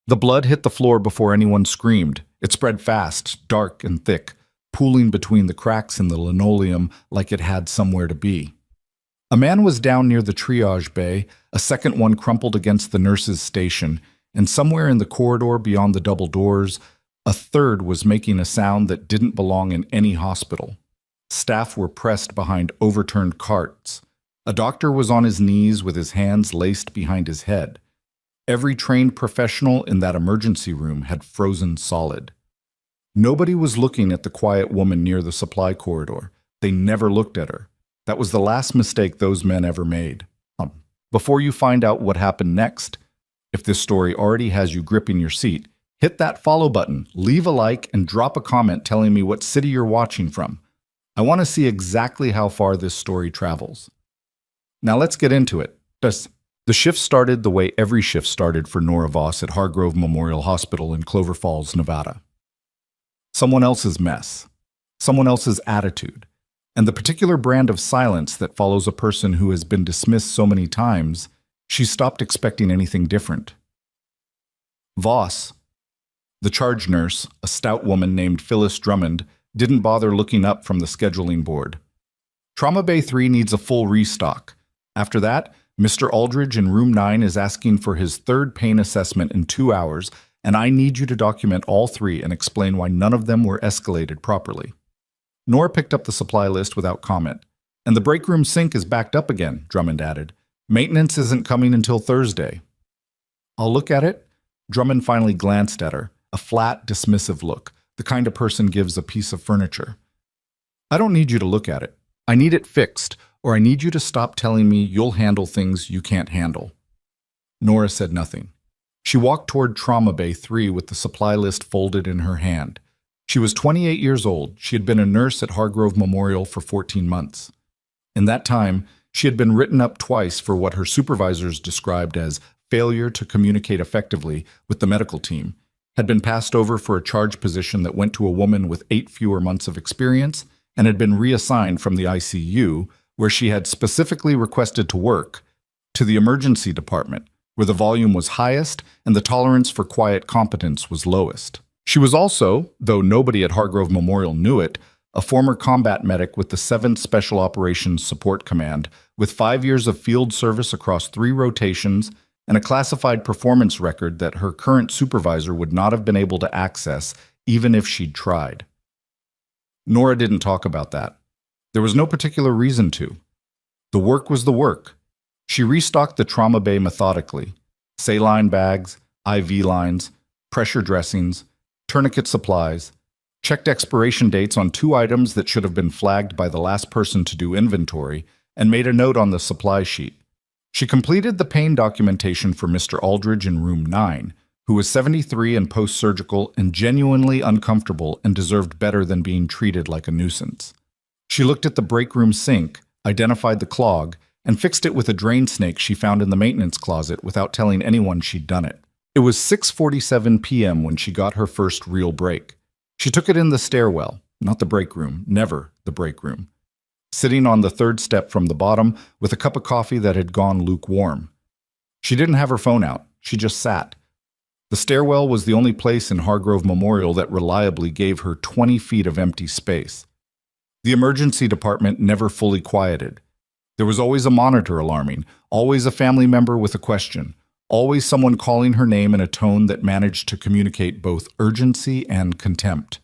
The blood hit the floor before anyone screamed. It spread fast, dark and thick, pooling between the cracks in the linoleum like it had somewhere to be. A man was down near the triage bay, a second one crumpled against the nurse's station, and somewhere in the corridor beyond the double doors, a third was making a sound that didn't belong in any hospital. Staff were pressed behind overturned carts. A doctor was on his knees with his hands laced behind his head. Every trained professional in that emergency room had frozen solid. Nobody was looking at the quiet woman near the supply corridor. They never looked at her. That was the last mistake those men ever made. Before you find out what happened next, if this story already has you gripping your seat, hit that follow button, leave a like, and drop a comment telling me what city you're watching from. I want to see exactly how far this story travels. Now let's get into it. The shift started the way every shift started for Nora Voss at Hargrove Memorial Hospital in Clover Falls, Nevada. Someone else's mess, someone else's attitude, and the particular brand of silence that follows a person who has been dismissed so many times, she stopped expecting anything different. Voss, the charge nurse, a stout woman named Phyllis Drummond, didn't bother looking up from the scheduling board. Trauma Bay 3 needs a full restock. After that, Mr. Aldridge in room 9 is asking for his third pain assessment in 2 hours, and I need you to document all 3 and explain why none of them were escalated properly. Nora picked up the supply list without comment. And the break room sink is backed up again, Drummond added. Maintenance isn't coming until Thursday. I'll look at it. Drummond finally glanced at her, a flat, dismissive look, the kind of person gives a piece of furniture. I don't need you to look at it. I need it fixed, or I need you to stop telling me you'll handle things you can't handle. Nora said nothing. She walked toward Trauma Bay 3 with the supply list folded in her hand. She was 28 years old. She had been a nurse at Hargrove Memorial for 14 months. In that time, she had been written up twice for what her supervisors described as failure to communicate effectively with the medical team, had been passed over for a charge position that went to a woman with 8 fewer months of experience, and had been reassigned from the ICU, where she had specifically requested to work, to the emergency department, where the volume was highest and the tolerance for quiet competence was lowest. She was also, though nobody at Hargrove Memorial knew it, a former combat medic with the 7th Special Operations Support Command, with 5 years of field service across 3 rotations and a classified performance record that her current supervisor would not have been able to access even if she'd tried. Nora didn't talk about that. There was no particular reason to. The work was the work. She restocked the trauma bay methodically. Saline bags, IV lines, pressure dressings, tourniquet supplies, checked expiration dates on 2 items that should have been flagged by the last person to do inventory, and made a note on the supply sheet. She completed the pain documentation for Mr. Aldridge in room 9, who was 73 and post-surgical and genuinely uncomfortable and deserved better than being treated like a nuisance. She looked at the break room sink, identified the clog, and fixed it with a drain snake she found in the maintenance closet without telling anyone she'd done it. It was 6:47 p.m. when she got her first real break. She took it in the stairwell, not the break room, never the break room. Sitting on the 3rd step from the bottom with a cup of coffee that had gone lukewarm. She didn't have her phone out. She just sat. The stairwell was the only place in Hargrove Memorial that reliably gave her 20 feet of empty space. The emergency department never fully quieted. There was always a monitor alarming, always a family member with a question, always someone calling her name in a tone that managed to communicate both urgency and contempt.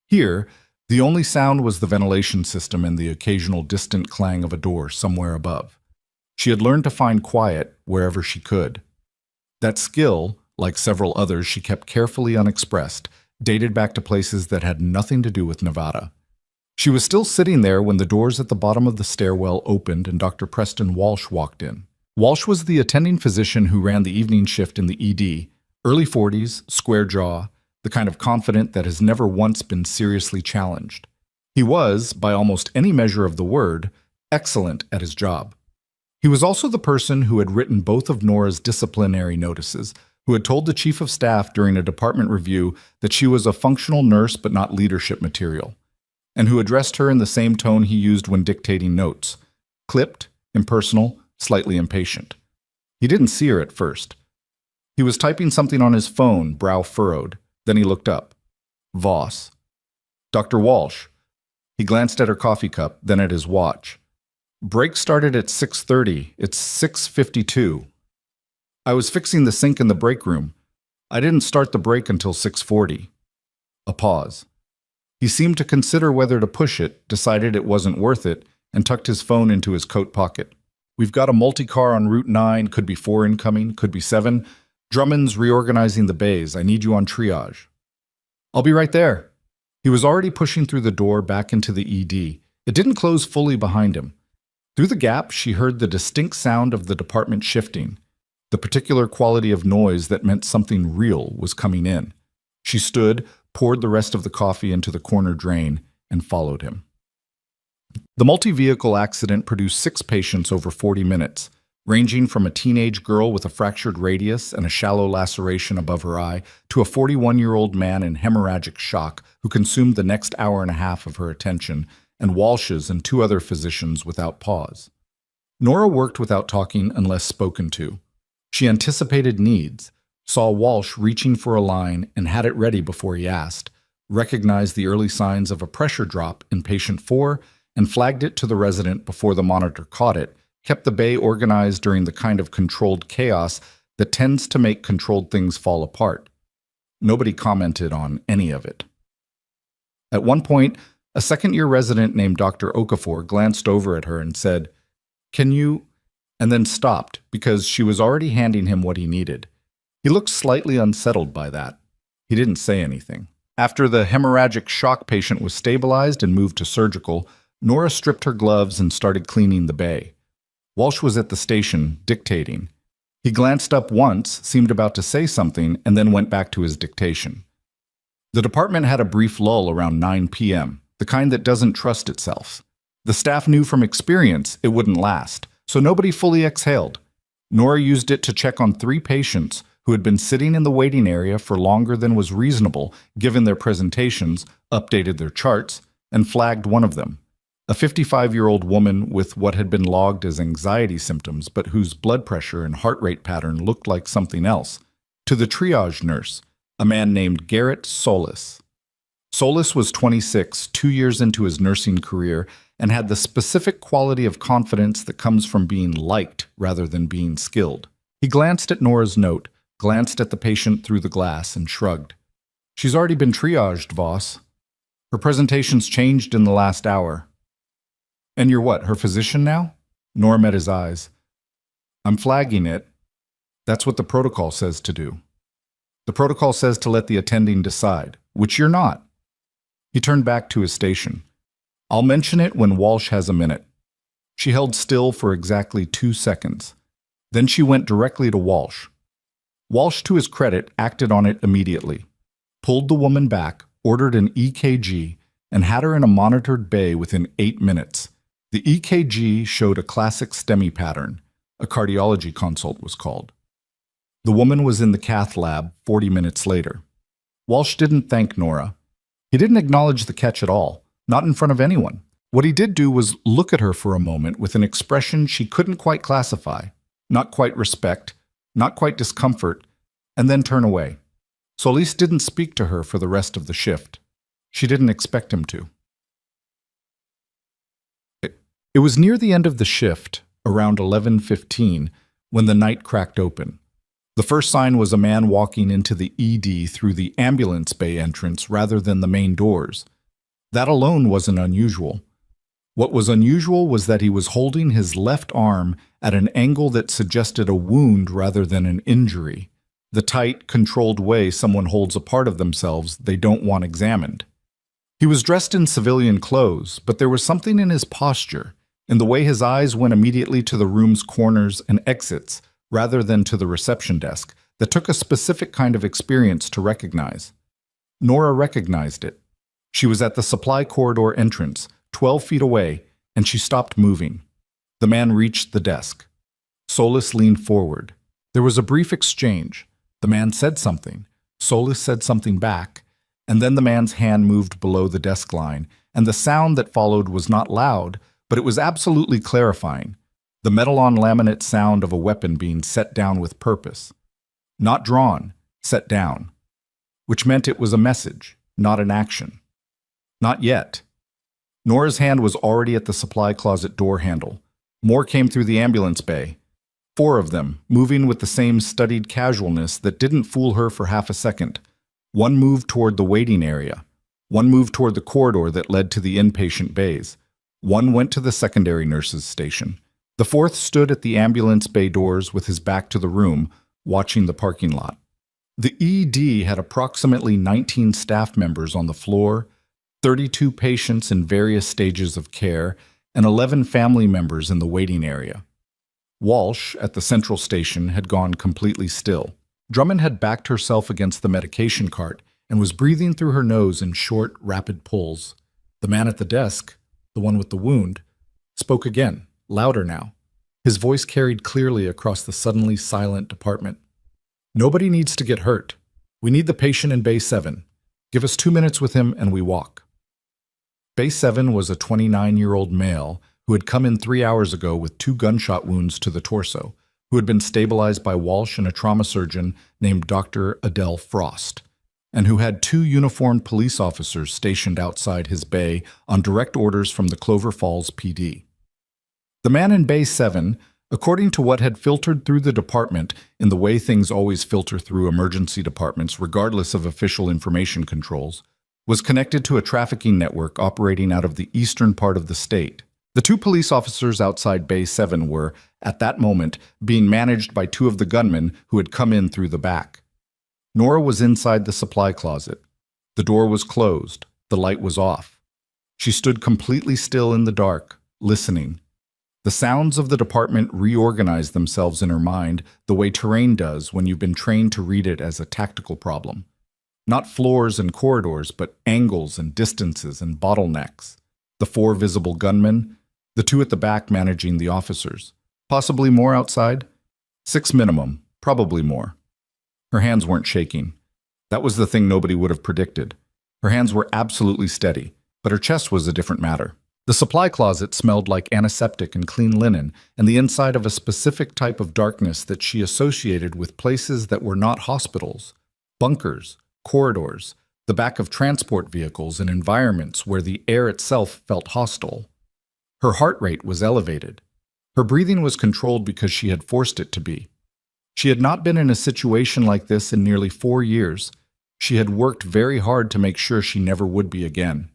Here, the only sound was the ventilation system and the occasional distant clang of a door somewhere above. She had learned to find quiet wherever she could. That skill, like several others she kept carefully unexpressed, dated back to places that had nothing to do with Nevada. She was still sitting there when the doors at the bottom of the stairwell opened and Dr. Preston Walsh walked in. Walsh was the attending physician who ran the evening shift in the ED, early 40s, square jaw, the kind of confident that has never once been seriously challenged. He was, by almost any measure of the word, excellent at his job. He was also the person who had written both of Nora's disciplinary notices, who had told the chief of staff during a department review that she was a functional nurse but not leadership material, and who addressed her in the same tone he used when dictating notes, clipped, impersonal, slightly impatient. He didn't see her at first. He was typing something on his phone, brow furrowed. Then he looked up. Voss. Dr. Walsh. He glanced at her coffee cup, then at his watch. Break started at 6:30. It's 6:52. I was fixing the sink in the break room. I didn't start the break until 6:40. A pause. He seemed to consider whether to push it, decided it wasn't worth it, and tucked his phone into his coat pocket. We've got a multi-car on Route 9, could be 4 incoming, could be 7. Drummond's reorganizing the bays. I need you on triage. I'll be right there. He was already pushing through the door back into the ED. It didn't close fully behind him. Through the gap, she heard the distinct sound of the department shifting, the particular quality of noise that meant something real was coming in. She stood, poured the rest of the coffee into the corner drain, and followed him. The multi-vehicle accident produced 6 patients over 40 minutes, ranging from a teenage girl with a fractured radius and a shallow laceration above her eye to a 41-year-old man in hemorrhagic shock who consumed the next hour and a half of her attention, and Walsh's and 2 other physicians without pause. Nora worked without talking unless spoken to. She anticipated needs, saw Walsh reaching for a line and had it ready before he asked, recognized the early signs of a pressure drop in patient 4, and flagged it to the resident before the monitor caught it, kept the bay organized during the kind of controlled chaos that tends to make controlled things fall apart. Nobody commented on any of it. At one point, a second-year resident named Dr. Okafor glanced over at her and said, "Can you?" and then stopped because she was already handing him what he needed. He looked slightly unsettled by that. He didn't say anything. After the hemorrhagic shock patient was stabilized and moved to surgical, Nora stripped her gloves and started cleaning the bay. Walsh was at the station, dictating. He glanced up once, seemed about to say something, and then went back to his dictation. The department had a brief lull around 9 p.m., the kind that doesn't trust itself. The staff knew from experience it wouldn't last, so nobody fully exhaled. Nora used it to check on 3 patients who had been sitting in the waiting area for longer than was reasonable given their presentations, updated their charts, and flagged one of them. A 55-year-old woman with what had been logged as anxiety symptoms, but whose blood pressure and heart rate pattern looked like something else. To the triage nurse, a man named Garrett Solis. Solis was 26, 2 years into his nursing career, and had the specific quality of confidence that comes from being liked rather than being skilled. He glanced at Nora's note, glanced at the patient through the glass, and shrugged. "She's already been triaged, Voss. Her presentation's changed in the last hour." "And you're what, her physician now?" Nora met his eyes. "I'm flagging it. That's what the protocol says to do. The protocol says to let the attending decide, which you're not." He turned back to his station. "I'll mention it when Walsh has a minute." She held still for exactly 2 seconds. Then she went directly to Walsh. Walsh, to his credit, acted on it immediately. Pulled the woman back, ordered an EKG, and had her in a monitored bay within 8 minutes. The EKG showed a classic STEMI pattern. A cardiology consult was called. The woman was in the cath lab 40 minutes later. Walsh didn't thank Nora. He didn't acknowledge the catch at all, not in front of anyone. What he did do was look at her for a moment with an expression she couldn't quite classify, not quite respect, not quite discomfort, and then turn away. Solis didn't speak to her for the rest of the shift. She didn't expect him to. It was near the end of the shift, around 11:15, when the night cracked open. The first sign was a man walking into the ED through the ambulance bay entrance rather than the main doors. That alone wasn't unusual. What was unusual was that he was holding his left arm at an angle that suggested a wound rather than an injury, the tight, controlled way someone holds a part of themselves they don't want examined. He was dressed in civilian clothes, but there was something in his posture, in the way his eyes went immediately to the room's corners and exits, rather than to the reception desk, that took a specific kind of experience to recognize. Nora recognized it. She was at the supply corridor entrance, 12 feet away, and she stopped moving. The man reached the desk. Solis leaned forward. There was a brief exchange. The man said something. Solis said something back, and then the man's hand moved below the desk line, and the sound that followed was not loud, but it was absolutely clarifying. The metal-on-laminate sound of a weapon being set down with purpose. Not drawn, set down, which meant it was a message, not an action. Not yet. Nora's hand was already at the supply closet door handle. More came through the ambulance bay. 4 of them, moving with the same studied casualness that didn't fool her for half a second. One moved toward the waiting area. One moved toward the corridor that led to the inpatient bays. One went to the secondary nurses' station. The 4th stood at the ambulance bay doors with his back to the room, watching the parking lot. The ED had approximately 19 staff members on the floor, 32 patients in various stages of care, and 11 family members in the waiting area. Walsh, at the central station, had gone completely still. Drummond had backed herself against the medication cart and was breathing through her nose in short, rapid pulls. The man at the desk, the one with the wound, spoke again, louder now. His voice carried clearly across the suddenly silent department. "Nobody needs to get hurt. We need the patient in Bay 7. Give us 2 minutes with him and we walk." Bay 7 was a 29-year-old male who had come in 3 hours ago with 2 gunshot wounds to the torso, who had been stabilized by Walsh and a trauma surgeon named Dr. Adele Frost, and who had 2 uniformed police officers stationed outside his bay on direct orders from the Clover Falls PD. The man in Bay 7, according to what had filtered through the department in the way things always filter through emergency departments regardless of official information controls, was connected to a trafficking network operating out of the eastern part of the state. The 2 police officers outside Bay 7 were, at that moment, being managed by 2 of the gunmen who had come in through the back. Nora was inside the supply closet. The door was closed. The light was off. She stood completely still in the dark, listening. The sounds of the department reorganized themselves in her mind the way terrain does when you've been trained to read it as a tactical problem. Not floors and corridors, but angles and distances and bottlenecks. The 4 visible gunmen, the 2 at the back managing the officers. Possibly more outside? 6 minimum, probably more. Her hands weren't shaking. That was the thing nobody would have predicted. Her hands were absolutely steady, but her chest was a different matter. The supply closet smelled like antiseptic and clean linen, and the inside of a specific type of darkness that she associated with places that were not hospitals, bunkers, corridors, the back of transport vehicles, and environments where the air itself felt hostile. Her heart rate was elevated. Her breathing was controlled because she had forced it to be. She had not been in a situation like this in nearly 4 years. She had worked very hard to make sure she never would be again.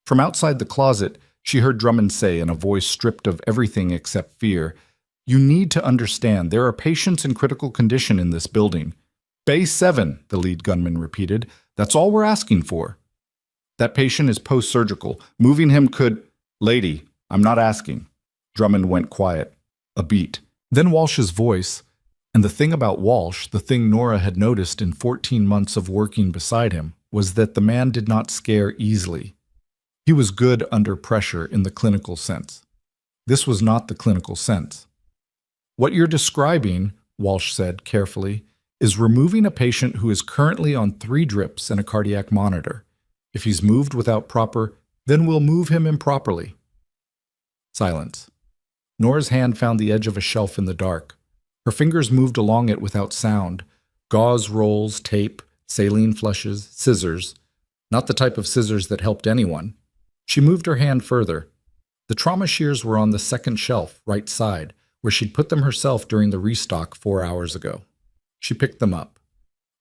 From outside the closet, she heard Drummond say in a voice stripped of everything except fear, "You need to understand, there are patients in critical condition in this building." "Bay 7, the lead gunman repeated. "That's all we're asking for." "That patient is post-surgical. Moving him could—" "Lady, I'm not asking." Drummond went quiet. A beat. Then Walsh's voice, and the thing about Walsh, the thing Nora had noticed in 14 months of working beside him, was that the man did not scare easily. He was good under pressure in the clinical sense. This was not the clinical sense. "What you're describing," Walsh said carefully, "is removing a patient who is currently on 3 drips and a cardiac monitor. If he's moved without proper, then we'll move him improperly." Silence. Nora's hand found the edge of a shelf in the dark. Her fingers moved along it without sound. Gauze rolls, tape, saline flushes, scissors. Not the type of scissors that helped anyone. She moved her hand further. The trauma shears were on the second shelf, right side, where she'd put them herself during the restock 4 hours ago. She picked them up.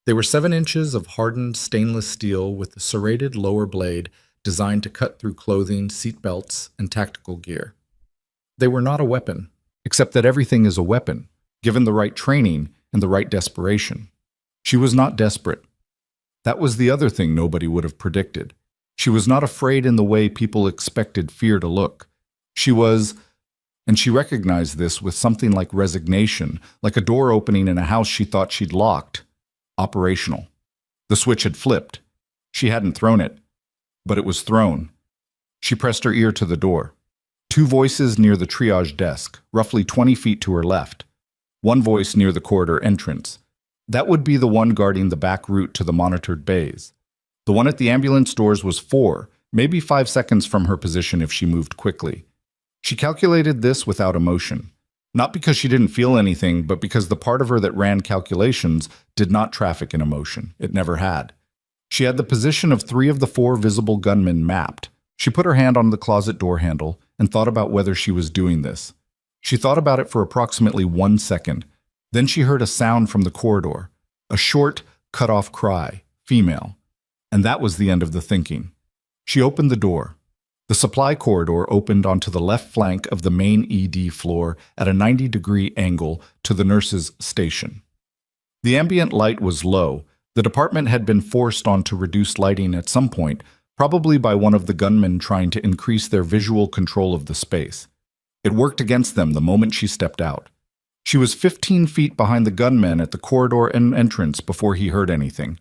They were 7 inches of hardened stainless steel with a serrated lower blade designed to cut through clothing, seat belts, and tactical gear. They were not a weapon, except that everything is a weapon, given the right training and the right desperation. She was not desperate. That was the other thing nobody would have predicted. She was not afraid in the way people expected fear to look. She was, and she recognized this with something like resignation, like a door opening in a house she thought she'd locked, operational. The switch had flipped. She hadn't thrown it, but it was thrown. She pressed her ear to the door. 2 voices near the triage desk, roughly 20 feet to her left. 1 voice near the corridor entrance. That would be the one guarding the back route to the monitored bays. The one at the ambulance doors was 4, maybe 5 seconds from her position if she moved quickly. She calculated this without emotion. Not because she didn't feel anything, but because the part of her that ran calculations did not traffic in emotion. It never had. She had the position of 3 of the 4 visible gunmen mapped. She put her hand on the closet door handle and thought about whether she was doing this. She thought about it for approximately 1 second. Then she heard a sound from the corridor, a short, cut-off cry, female. And that was the end of the thinking. She opened the door. The supply corridor opened onto the left flank of the main ED floor at a 90-degree angle to the nurse's station. The ambient light was low. The department had been forced onto reduced lighting at some point, probably by one of the gunmen trying to increase their visual control of the space. It worked against them the moment she stepped out. She was 15 feet behind the gunmen at the corridor and entrance before he heard anything.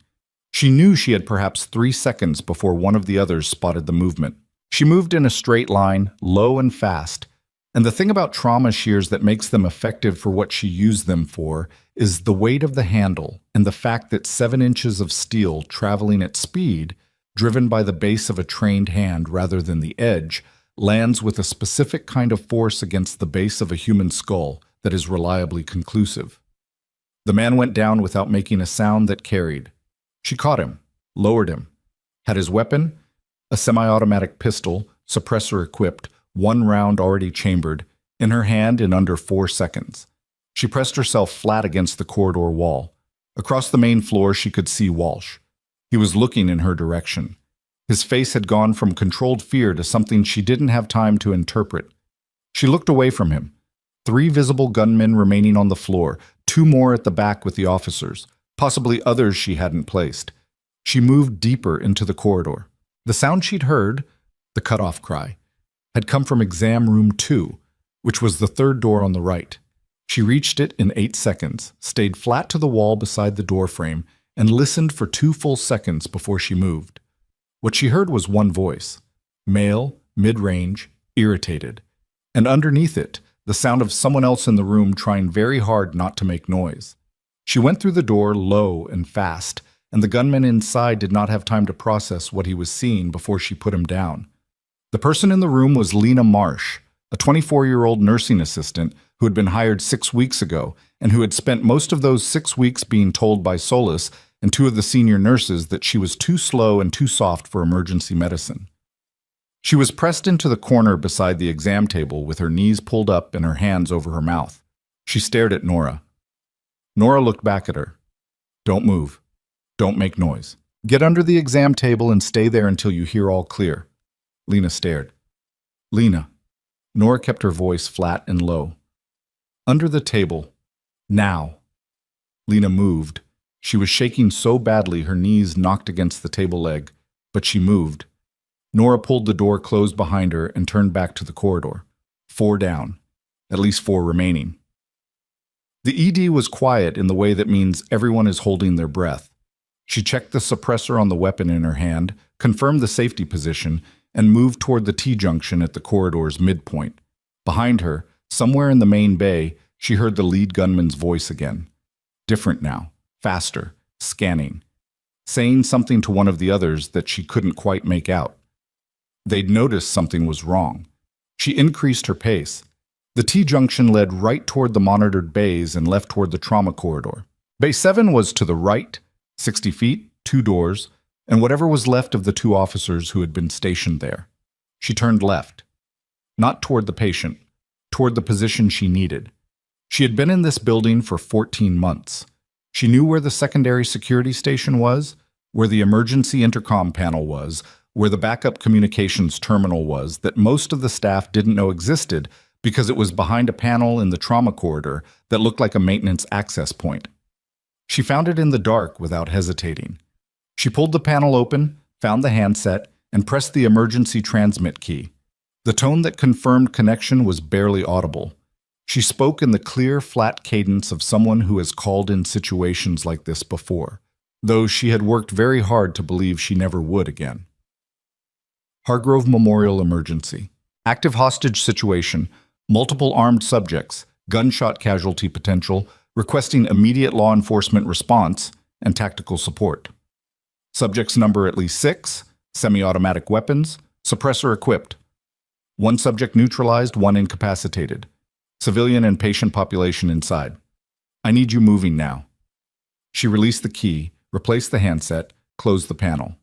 She knew she had perhaps 3 seconds before one of the others spotted the movement. She moved in a straight line, low and fast. And the thing about trauma shears that makes them effective for what she used them for is the weight of the handle and the fact that 7 inches of steel traveling at speed, driven by the base of a trained hand rather than the edge, lands with a specific kind of force against the base of a human skull that is reliably conclusive. The man went down without making a sound that carried. She caught him, lowered him, had his weapon, a semi-automatic pistol, suppressor equipped, 1 round already chambered, in her hand in under 4 seconds. She pressed herself flat against the corridor wall. Across the main floor she could see Walsh. He was looking in her direction. His face had gone from controlled fear to something she didn't have time to interpret. She looked away from him. 3 visible gunmen remaining on the floor, 2 more at the back with the officers, possibly others she hadn't placed. She moved deeper into the corridor. The sound she'd heard, the cut-off cry, had come from exam room 2, which was the 3rd door on the right. She reached it in 8 seconds, stayed flat to the wall beside the doorframe, and listened for 2 full seconds before she moved. What she heard was one voice, male, mid-range, irritated, and underneath it, the sound of someone else in the room trying very hard not to make noise. She went through the door low and fast, and the gunman inside did not have time to process what he was seeing before she put him down. The person in the room was Lena Marsh, a 24-year-old nursing assistant who had been hired 6 weeks ago and who had spent most of those 6 weeks being told by Solis and 2 of the senior nurses that she was too slow and too soft for emergency medicine. She was pressed into the corner beside the exam table with her knees pulled up and her hands over her mouth. She stared at Nora. Nora looked back at her. "Don't move. Don't make noise. Get under the exam table and stay there until you hear all clear." Lena stared. "Lena." Nora kept her voice flat and low. "Under the table. Now." Lena moved. She was shaking so badly her knees knocked against the table leg, but she moved. Nora pulled the door closed behind her and turned back to the corridor. 4 down. At least 4 remaining. The ED was quiet in the way that means everyone is holding their breath. She checked the suppressor on the weapon in her hand, confirmed the safety position, and moved toward the T-junction at the corridor's midpoint. Behind her, somewhere in the main bay, she heard the lead gunman's voice again. Different now, faster, scanning, saying something to one of the others that she couldn't quite make out. They'd noticed something was wrong. She increased her pace. The T-junction led right toward the monitored bays and left toward the trauma corridor. Bay 7 was to the right, 60 feet, 2 doors, and whatever was left of the 2 officers who had been stationed there. She turned left. Not toward the patient, toward the position she needed. She had been in this building for 14 months. She knew where the secondary security station was, where the emergency intercom panel was, where the backup communications terminal was that most of the staff didn't know existed because it was behind a panel in the trauma corridor that looked like a maintenance access point. She found it in the dark without hesitating. She pulled the panel open, found the handset, and pressed the emergency transmit key. The tone that confirmed connection was barely audible. She spoke in the clear, flat cadence of someone who has called in situations like this before, though she had worked very hard to believe she never would again. Hargrove Memorial Emergency. Active hostage situation. Multiple armed subjects. Gunshot casualty potential. Requesting immediate law enforcement response and tactical support. Subjects number at least 6. Semi-automatic weapons. Suppressor equipped. 1 subject neutralized, 1 incapacitated. Civilian and patient population inside. I need you moving now. She released the key, replaced the handset, closed the panel.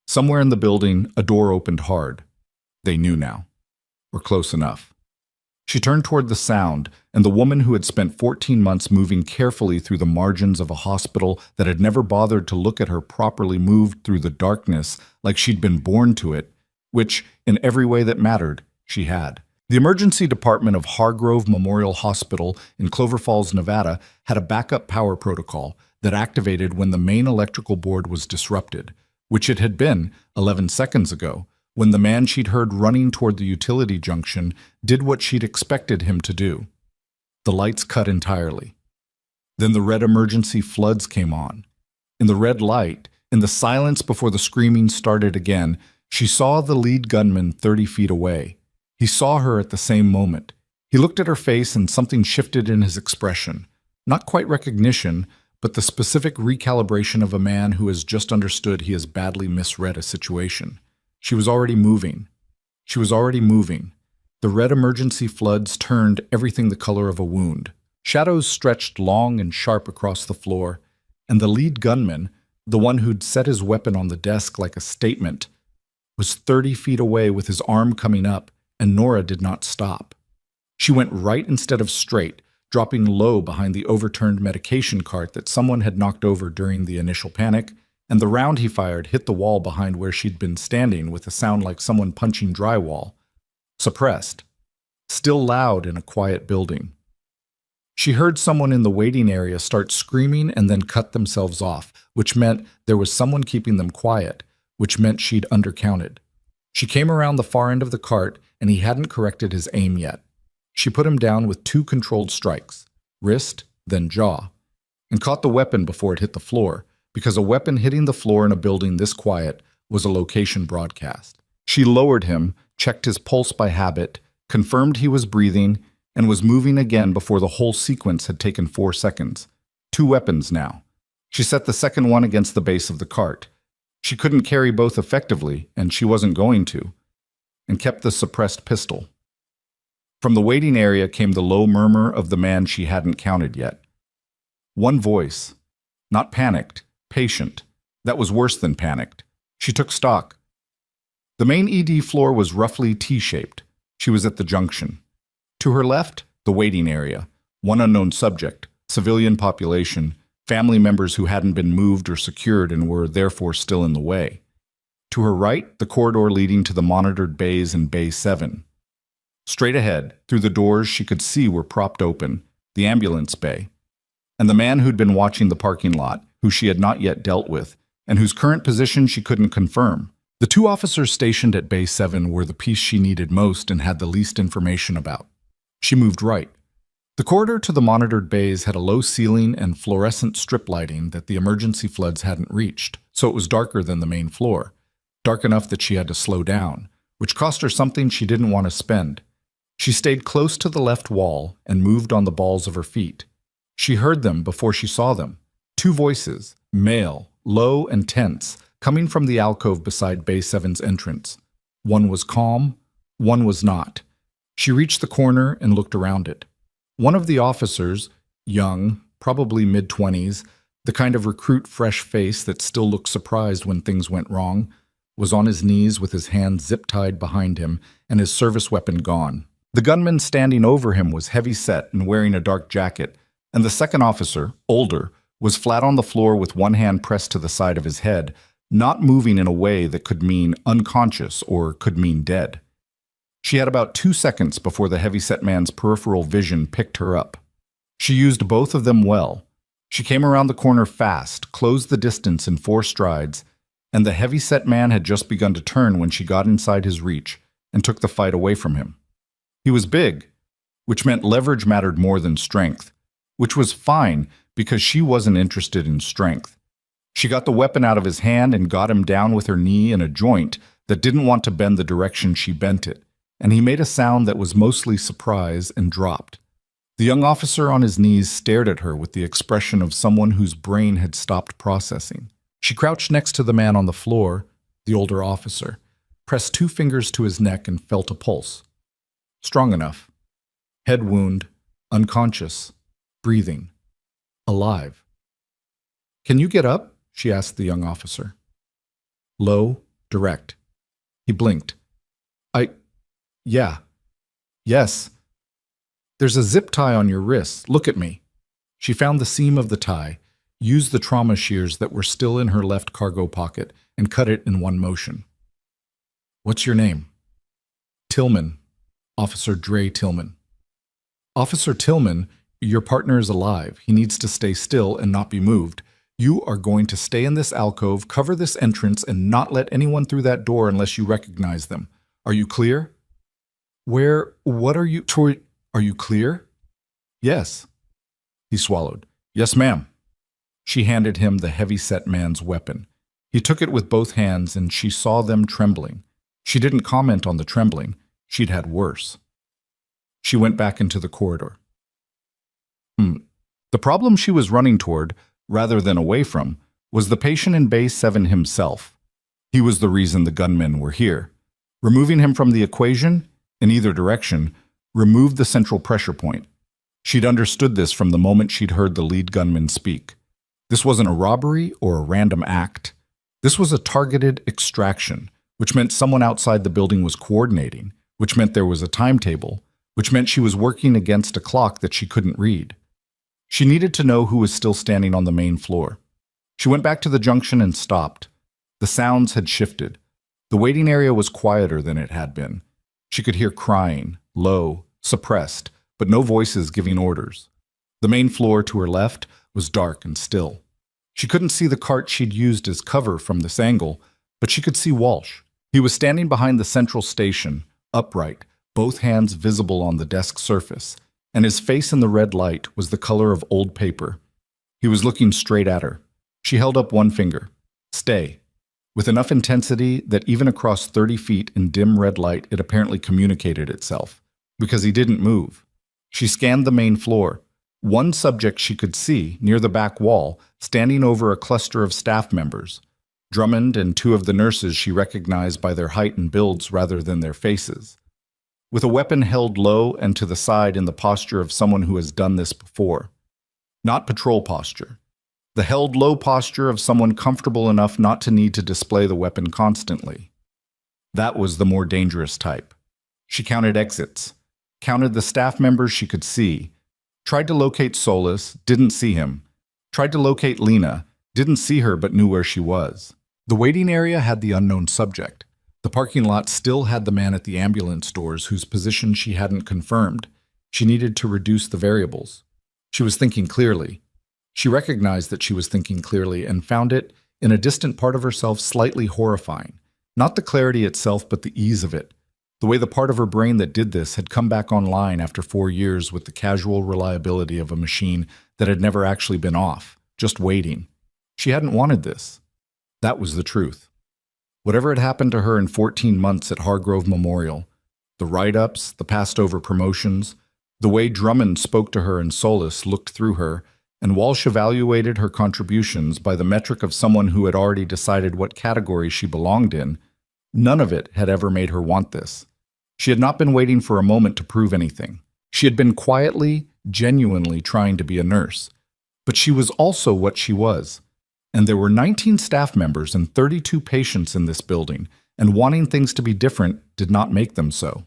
Somewhere in the building, a door opened hard. They knew now. Or close enough. She turned toward the sound, and the woman who had spent 14 months moving carefully through the margins of a hospital that had never bothered to look at her properly moved through the darkness like she'd been born to it, which, in every way that mattered, she had. The emergency department of Hargrove Memorial Hospital in Clover Falls, Nevada, had a backup power protocol that activated when the main electrical board was disrupted, which it had been 11 seconds ago, when the man she'd heard running toward the utility junction did what she'd expected him to do. The lights cut entirely. Then the red emergency floods came on. In the red light, in the silence before the screaming started again, she saw the lead gunman 30 feet away. He saw her at the same moment. He looked at her face and something shifted in his expression. Not quite recognition, but the specific recalibration of a man who has just understood he has badly misread a situation. She was already moving. She was already moving. The red emergency floods turned everything the color of a wound. Shadows stretched long and sharp across the floor, and the lead gunman, the one who'd set his weapon on the desk like a statement, was 30 feet away with his arm coming up, and Nora did not stop. She went right instead of straight, dropping low behind the overturned medication cart that someone had knocked over during the initial panic, and the round he fired hit the wall behind where she'd been standing with a sound like someone punching drywall. Suppressed. Still loud in a quiet building. She heard someone in the waiting area start screaming and then cut themselves off, which meant there was someone keeping them quiet, which meant she'd undercounted. She came around the far end of the cart, and he hadn't corrected his aim yet. She put him down with 2 controlled strikes, wrist, then jaw, and caught the weapon before it hit the floor, because a weapon hitting the floor in a building this quiet was a location broadcast. She lowered him, checked his pulse by habit, confirmed he was breathing, and was moving again before the whole sequence had taken 4 seconds. 2 weapons now. She set the second one against the base of the cart. She couldn't carry both effectively, and she wasn't going to, and kept the suppressed pistol. From the waiting area came the low murmur of the man she hadn't counted yet. One voice. Not panicked, patient. That was worse than panicked. She took stock. The main ED floor was roughly T-shaped. She was at the junction. To her left, the waiting area. One unknown subject, civilian population, family members who hadn't been moved or secured and were therefore still in the way. To her right, the corridor leading to the monitored bays in Bay 7. Straight ahead, through the doors she could see were propped open, the ambulance bay, and the man who'd been watching the parking lot, who she had not yet dealt with, and whose current position she couldn't confirm. The 2 officers stationed at Bay 7 were the piece she needed most and had the least information about. She moved right. The corridor to the monitored bays had a low ceiling and fluorescent strip lighting that the emergency floods hadn't reached, so it was darker than the main floor. Dark enough that she had to slow down, which cost her something she didn't want to spend. She stayed close to the left wall and moved on the balls of her feet. She heard them before she saw them. 2 voices, male, low and tense, coming from the alcove beside Bay 7's entrance. One was calm, one was not. She reached the corner and looked around it. One of the officers, young, probably mid-20s, the kind of recruit fresh face that still looked surprised when things went wrong, was on his knees with his hands zip-tied behind him and his service weapon gone. The gunman standing over him was heavy-set and wearing a dark jacket, and the second officer, older, was flat on the floor with one hand pressed to the side of his head, not moving in a way that could mean unconscious or could mean dead. She had about 2 seconds before the heavy-set man's peripheral vision picked her up. She used both of them well. She came around the corner fast, closed the distance in 4 strides, and the heavy-set man had just begun to turn when she got inside his reach and took the fight away from him. He was big, which meant leverage mattered more than strength, which was fine because she wasn't interested in strength. She got the weapon out of his hand and got him down with her knee in a joint that didn't want to bend the direction she bent it, and he made a sound that was mostly surprise and dropped. The young officer on his knees stared at her with the expression of someone whose brain had stopped processing. She crouched next to the man on the floor, the older officer, pressed 2 fingers to his neck and felt a pulse. Strong enough. Head wound, unconscious, breathing, alive. "Can you get up?" she asked the young officer. Low, direct. He blinked. Yeah. Yes. There's a zip tie on your wrist. Look at me." She found the seam of the tie, used the trauma shears that were still in her left cargo pocket, and cut it in one motion. "What's your name?" "Tillman. Officer Dre Tillman." "Officer Tillman, your partner is alive. He needs to stay still and not be moved. You are going to stay in this alcove, cover this entrance, and not let anyone through that door unless you recognize them. Are you clear?" What are you, Troy? Are you clear?" "Yes." He swallowed. "Yes, ma'am." She handed him the heavy-set man's weapon. He took it with both hands, and she saw them trembling. She didn't comment on the trembling. She'd had worse. She went back into the corridor. The problem she was running toward, rather than away from, was the patient in Bay 7 himself. He was the reason the gunmen were here. Removing him from the equation, in either direction, removed the central pressure point. She'd understood this from the moment she'd heard the lead gunman speak. This wasn't a robbery or a random act. This was a targeted extraction, which meant someone outside the building was coordinating, which meant there was a timetable, which meant she was working against a clock that she couldn't read. She needed to know who was still standing on the main floor. She went back to the junction and stopped. The sounds had shifted. The waiting area was quieter than it had been. She could hear crying, low, suppressed, but no voices giving orders. The main floor to her left was dark and still. She couldn't see the cart she'd used as cover from this angle, but she could see Walsh. He was standing behind the central station, upright, both hands visible on the desk surface, and his face in the red light was the color of old paper. He was looking straight at her. She held up one finger. "Stay." With enough intensity that even across 30 feet in dim red light it apparently communicated itself, because he didn't move. She scanned the main floor. One subject she could see, near the back wall, standing over a cluster of staff members. Drummond and two of the nurses she recognized by their height and builds rather than their faces. With a weapon held low and to the side in the posture of someone who has done this before. Not patrol posture. The held low posture of someone comfortable enough not to need to display the weapon constantly. That was the more dangerous type. She counted exits, counted the staff members she could see, tried to locate Solis, didn't see him, tried to locate Lena, didn't see her but knew where she was. The waiting area had the unknown subject. The parking lot still had the man at the ambulance doors whose position she hadn't confirmed. She needed to reduce the variables. She was thinking clearly. She recognized that she was thinking clearly and found it, in a distant part of herself, slightly horrifying. Not the clarity itself, but the ease of it. The way the part of her brain that did this had come back online after 4 years with the casual reliability of a machine that had never actually been off, just waiting. She hadn't wanted this. That was the truth. Whatever had happened to her in 14 months at Hargrove Memorial, the write-ups, the passed-over promotions, the way Drummond spoke to her and Solis looked through her, and Walsh evaluated her contributions by the metric of someone who had already decided what category she belonged in, none of it had ever made her want this. She had not been waiting for a moment to prove anything. She had been quietly, genuinely trying to be a nurse. But she was also what she was. And there were 19 staff members and 32 patients in this building, and wanting things to be different did not make them so.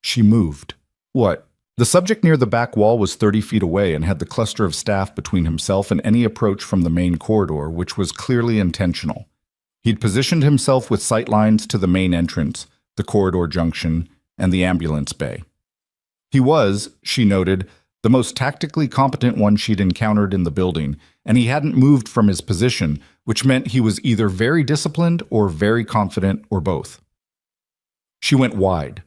She moved. What? The subject near the back wall was 30 feet away and had the cluster of staff between himself and any approach from the main corridor, which was clearly intentional. He'd positioned himself with sight lines to the main entrance, the corridor junction, and the ambulance bay. He was, she noted, the most tactically competent one she'd encountered in the building, and he hadn't moved from his position, which meant he was either very disciplined or very confident or both. She went wide.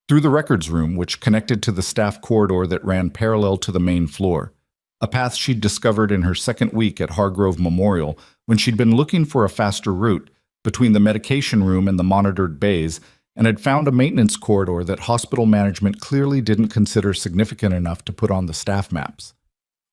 Through the records room, which connected to the staff corridor that ran parallel to the main floor, a path she'd discovered in her second week at Hargrove Memorial when she'd been looking for a faster route between the medication room and the monitored bays, and had found a maintenance corridor that hospital management clearly didn't consider significant enough to put on the staff maps.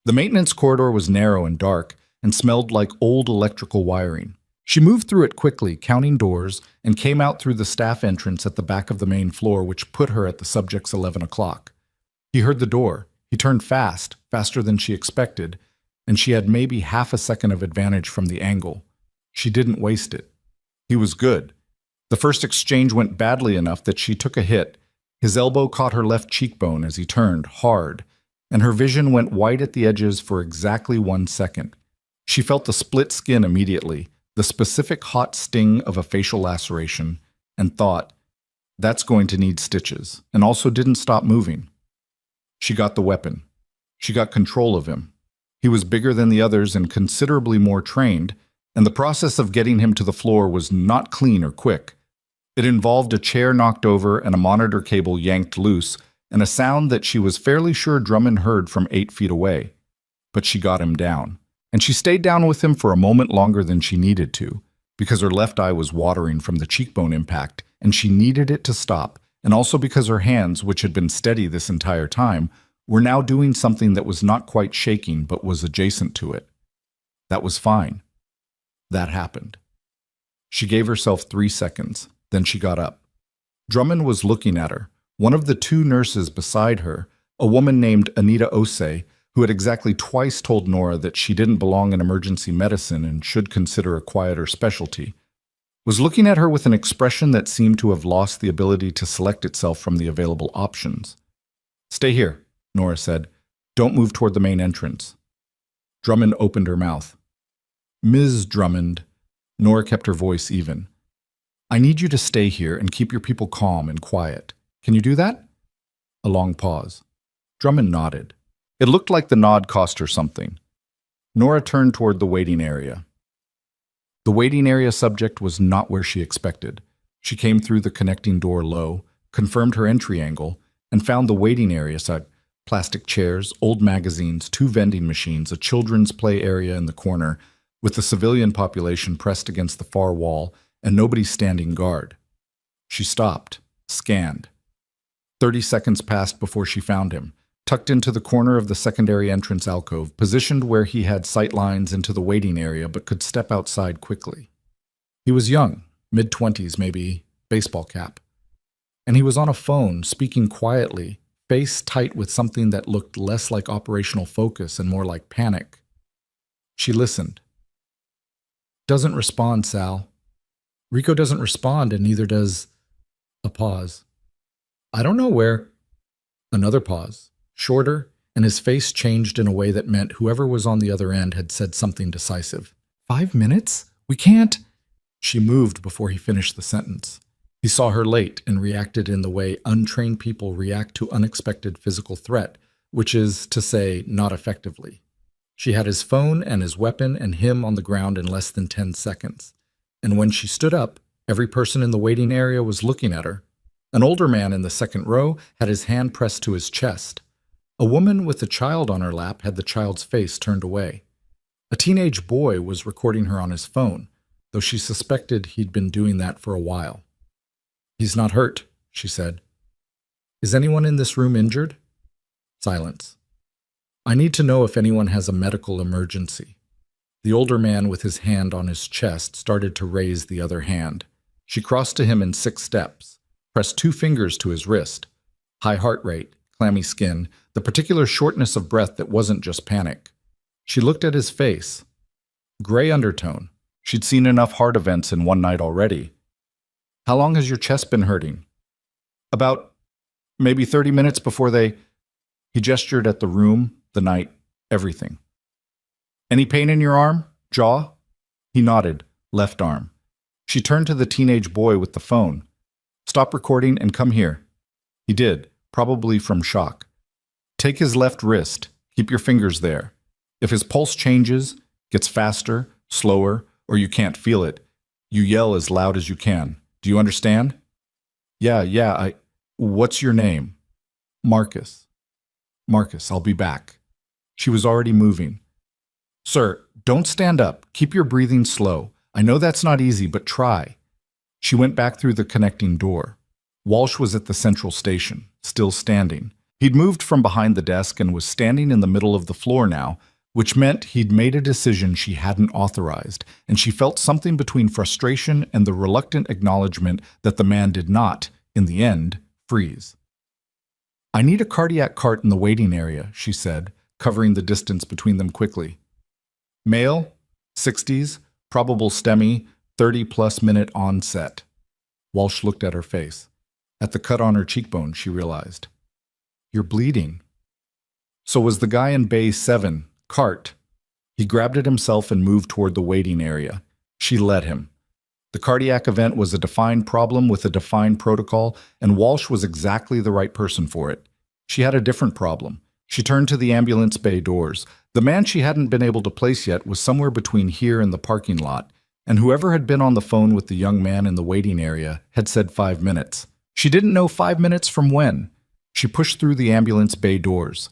The maintenance corridor was narrow and dark and smelled like old electrical wiring. She moved through it quickly, counting doors, and came out through the staff entrance at the back of the main floor, which put her at the subject's 11 o'clock. He heard the door. He turned fast, faster than she expected, and she had maybe half a second of advantage from the angle. She didn't waste it. He was good. The first exchange went badly enough that she took a hit. His elbow caught her left cheekbone as he turned, hard, and her vision went white at the edges for exactly 1 second. She felt the split skin immediately, the specific hot sting of a facial laceration, and thought, that's going to need stitches, and also didn't stop moving. She got the weapon. She got control of him. He was bigger than the others and considerably more trained, and the process of getting him to the floor was not clean or quick. It involved a chair knocked over and a monitor cable yanked loose, and a sound that she was fairly sure Drummond heard from 8 feet away. But she got him down, and she stayed down with him for a moment longer than she needed to, because her left eye was watering from the cheekbone impact, and she needed it to stop, and also because her hands, which had been steady this entire time, were now doing something that was not quite shaking but was adjacent to it. That was fine. That happened. She gave herself 3 seconds. Then she got up. Drummond was looking at her. One of the 2 nurses beside her, a woman named Anita Osei, who had exactly twice told Nora that she didn't belong in emergency medicine and should consider a quieter specialty, was looking at her with an expression that seemed to have lost the ability to select itself from the available options. "Stay here," Nora said. "Don't move toward the main entrance." Drummond opened her mouth. "Ms. Drummond," Nora kept her voice even, "I need you to stay here and keep your people calm and quiet. Can you do that?" A long pause. Drummond nodded. It looked like the nod cost her something. Nora turned toward the waiting area. The waiting area subject was not where she expected. She came through the connecting door low, confirmed her entry angle, and found the waiting area side. Plastic chairs, old magazines, 2 vending machines, a children's play area in the corner, with the civilian population pressed against the far wall, and nobody standing guard. She stopped, scanned. 30 seconds passed before she found him, tucked into the corner of the secondary entrance alcove, positioned where he had sight lines into the waiting area but could step outside quickly. He was young, mid-20s maybe, baseball cap. And he was on a phone, speaking quietly, face tight with something that looked less like operational focus and more like panic. She listened. "Doesn't respond, Sal. Rico doesn't respond, and neither does..." A pause. "I don't know where..." Another pause. Shorter, and his face changed in a way that meant whoever was on the other end had said something decisive. 5 minutes? We can't..." She moved before he finished the sentence. He saw her late and reacted in the way untrained people react to unexpected physical threat, which is to say, not effectively. She had his phone and his weapon and him on the ground in less than 10 seconds. And when she stood up, every person in the waiting area was looking at her. An older man in the second row had his hand pressed to his chest. A woman with a child on her lap had the child's face turned away. A teenage boy was recording her on his phone, though she suspected he'd been doing that for a while. "He's not hurt," she said. "Is anyone in this room injured?" Silence. "I need to know if anyone has a medical emergency." The older man with his hand on his chest started to raise the other hand. She crossed to him in 6 steps, pressed 2 fingers to his wrist. High heart rate, clammy skin, the particular shortness of breath that wasn't just panic. She looked at his face. Gray undertone. She'd seen enough heart events in one night already. "How long has your chest been hurting?" "About maybe 30 minutes before they..." He gestured at the room, the night, everything. "Any pain in your arm? Jaw?" He nodded, left arm. She turned to the teenage boy with the phone. "Stop recording and come here." He did, probably from shock. "Take his left wrist. Keep your fingers there. If his pulse changes, gets faster, slower, or you can't feel it, you yell as loud as you can. Do you understand?" Yeah, What's your name?" "Marcus." "Marcus, I'll be back." She was already moving. "Sir, don't stand up. Keep your breathing slow. I know that's not easy, but try." She went back through the connecting door. Walsh was at the central station, still standing. He'd moved from behind the desk and was standing in the middle of the floor now, which meant he'd made a decision she hadn't authorized, and she felt something between frustration and the reluctant acknowledgement that the man did not, in the end, freeze. I need a cardiac cart in the waiting area, she said, covering the distance between them quickly. Male, 60s, probable STEMI, 30-plus minute onset. Walsh looked at her face. At the cut on her cheekbone, she realized. You're bleeding. So was the guy in Bay 7, cart. He grabbed it himself and moved toward the waiting area. She let him. The cardiac event was a defined problem with a defined protocol, and Walsh was exactly the right person for it. She had a different problem. She turned to the ambulance bay doors. The man she hadn't been able to place yet was somewhere between here and the parking lot, and whoever had been on the phone with the young man in the waiting area had said 5 minutes. She didn't know 5 minutes from when. She pushed through the ambulance bay doors.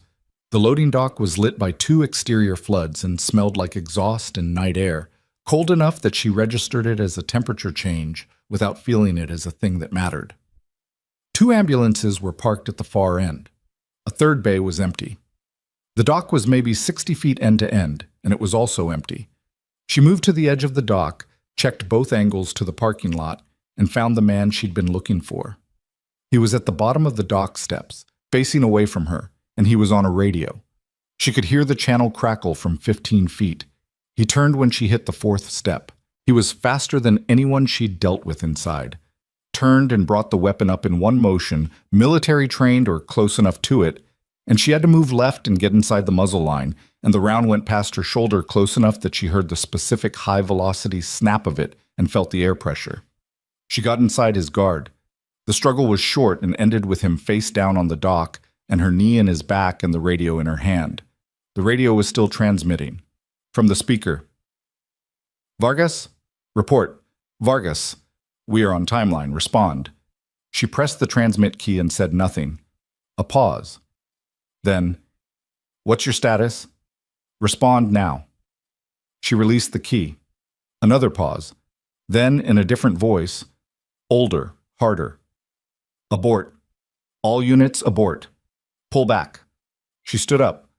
The loading dock was lit by 2 exterior floods and smelled like exhaust and night air, cold enough that she registered it as a temperature change without feeling it as a thing that mattered. 2 ambulances were parked at the far end. A third bay was empty. The dock was maybe 60 feet end to end, and it was also empty. She moved to the edge of the dock, checked both angles to the parking lot, and found the man she'd been looking for. He was at the bottom of the dock steps, facing away from her, and he was on a radio. She could hear the channel crackle from 15 feet. He turned when she hit the 4th step. He was faster than anyone she'd dealt with inside. Turned and brought the weapon up in one motion, military-trained or close enough to it, and she had to move left and get inside the muzzle line, and the round went past her shoulder close enough that she heard the specific high-velocity snap of it and felt the air pressure. She got inside his guard. The struggle was short and ended with him face down on the dock, and her knee in his back and the radio in her hand. The radio was still transmitting. From the speaker. Vargas? Report. Vargas. We are on timeline. Respond. She pressed the transmit key and said nothing. A pause. Then, what's your status? Respond now. She released the key. Another pause. Then, in a different voice, older, harder. Abort. All units abort. Pull back. She stood up.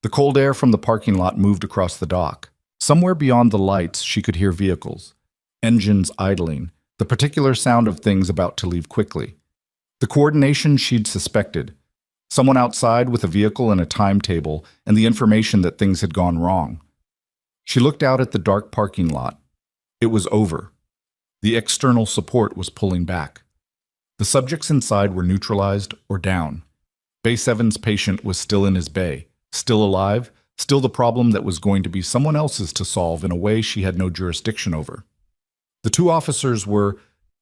The cold air from the parking lot moved across the dock. Somewhere beyond the lights, she could hear vehicles. Engines idling. The particular sound of things about to leave quickly. The coordination she'd suspected. Someone outside with a vehicle and a timetable, and the information that things had gone wrong. She looked out at the dark parking lot. It was over. The external support was pulling back. The subjects inside were neutralized or down. Bay 7's patient was still in his bay, still alive, still the problem that was going to be someone else's to solve in a way she had no jurisdiction over. The 2 officers were,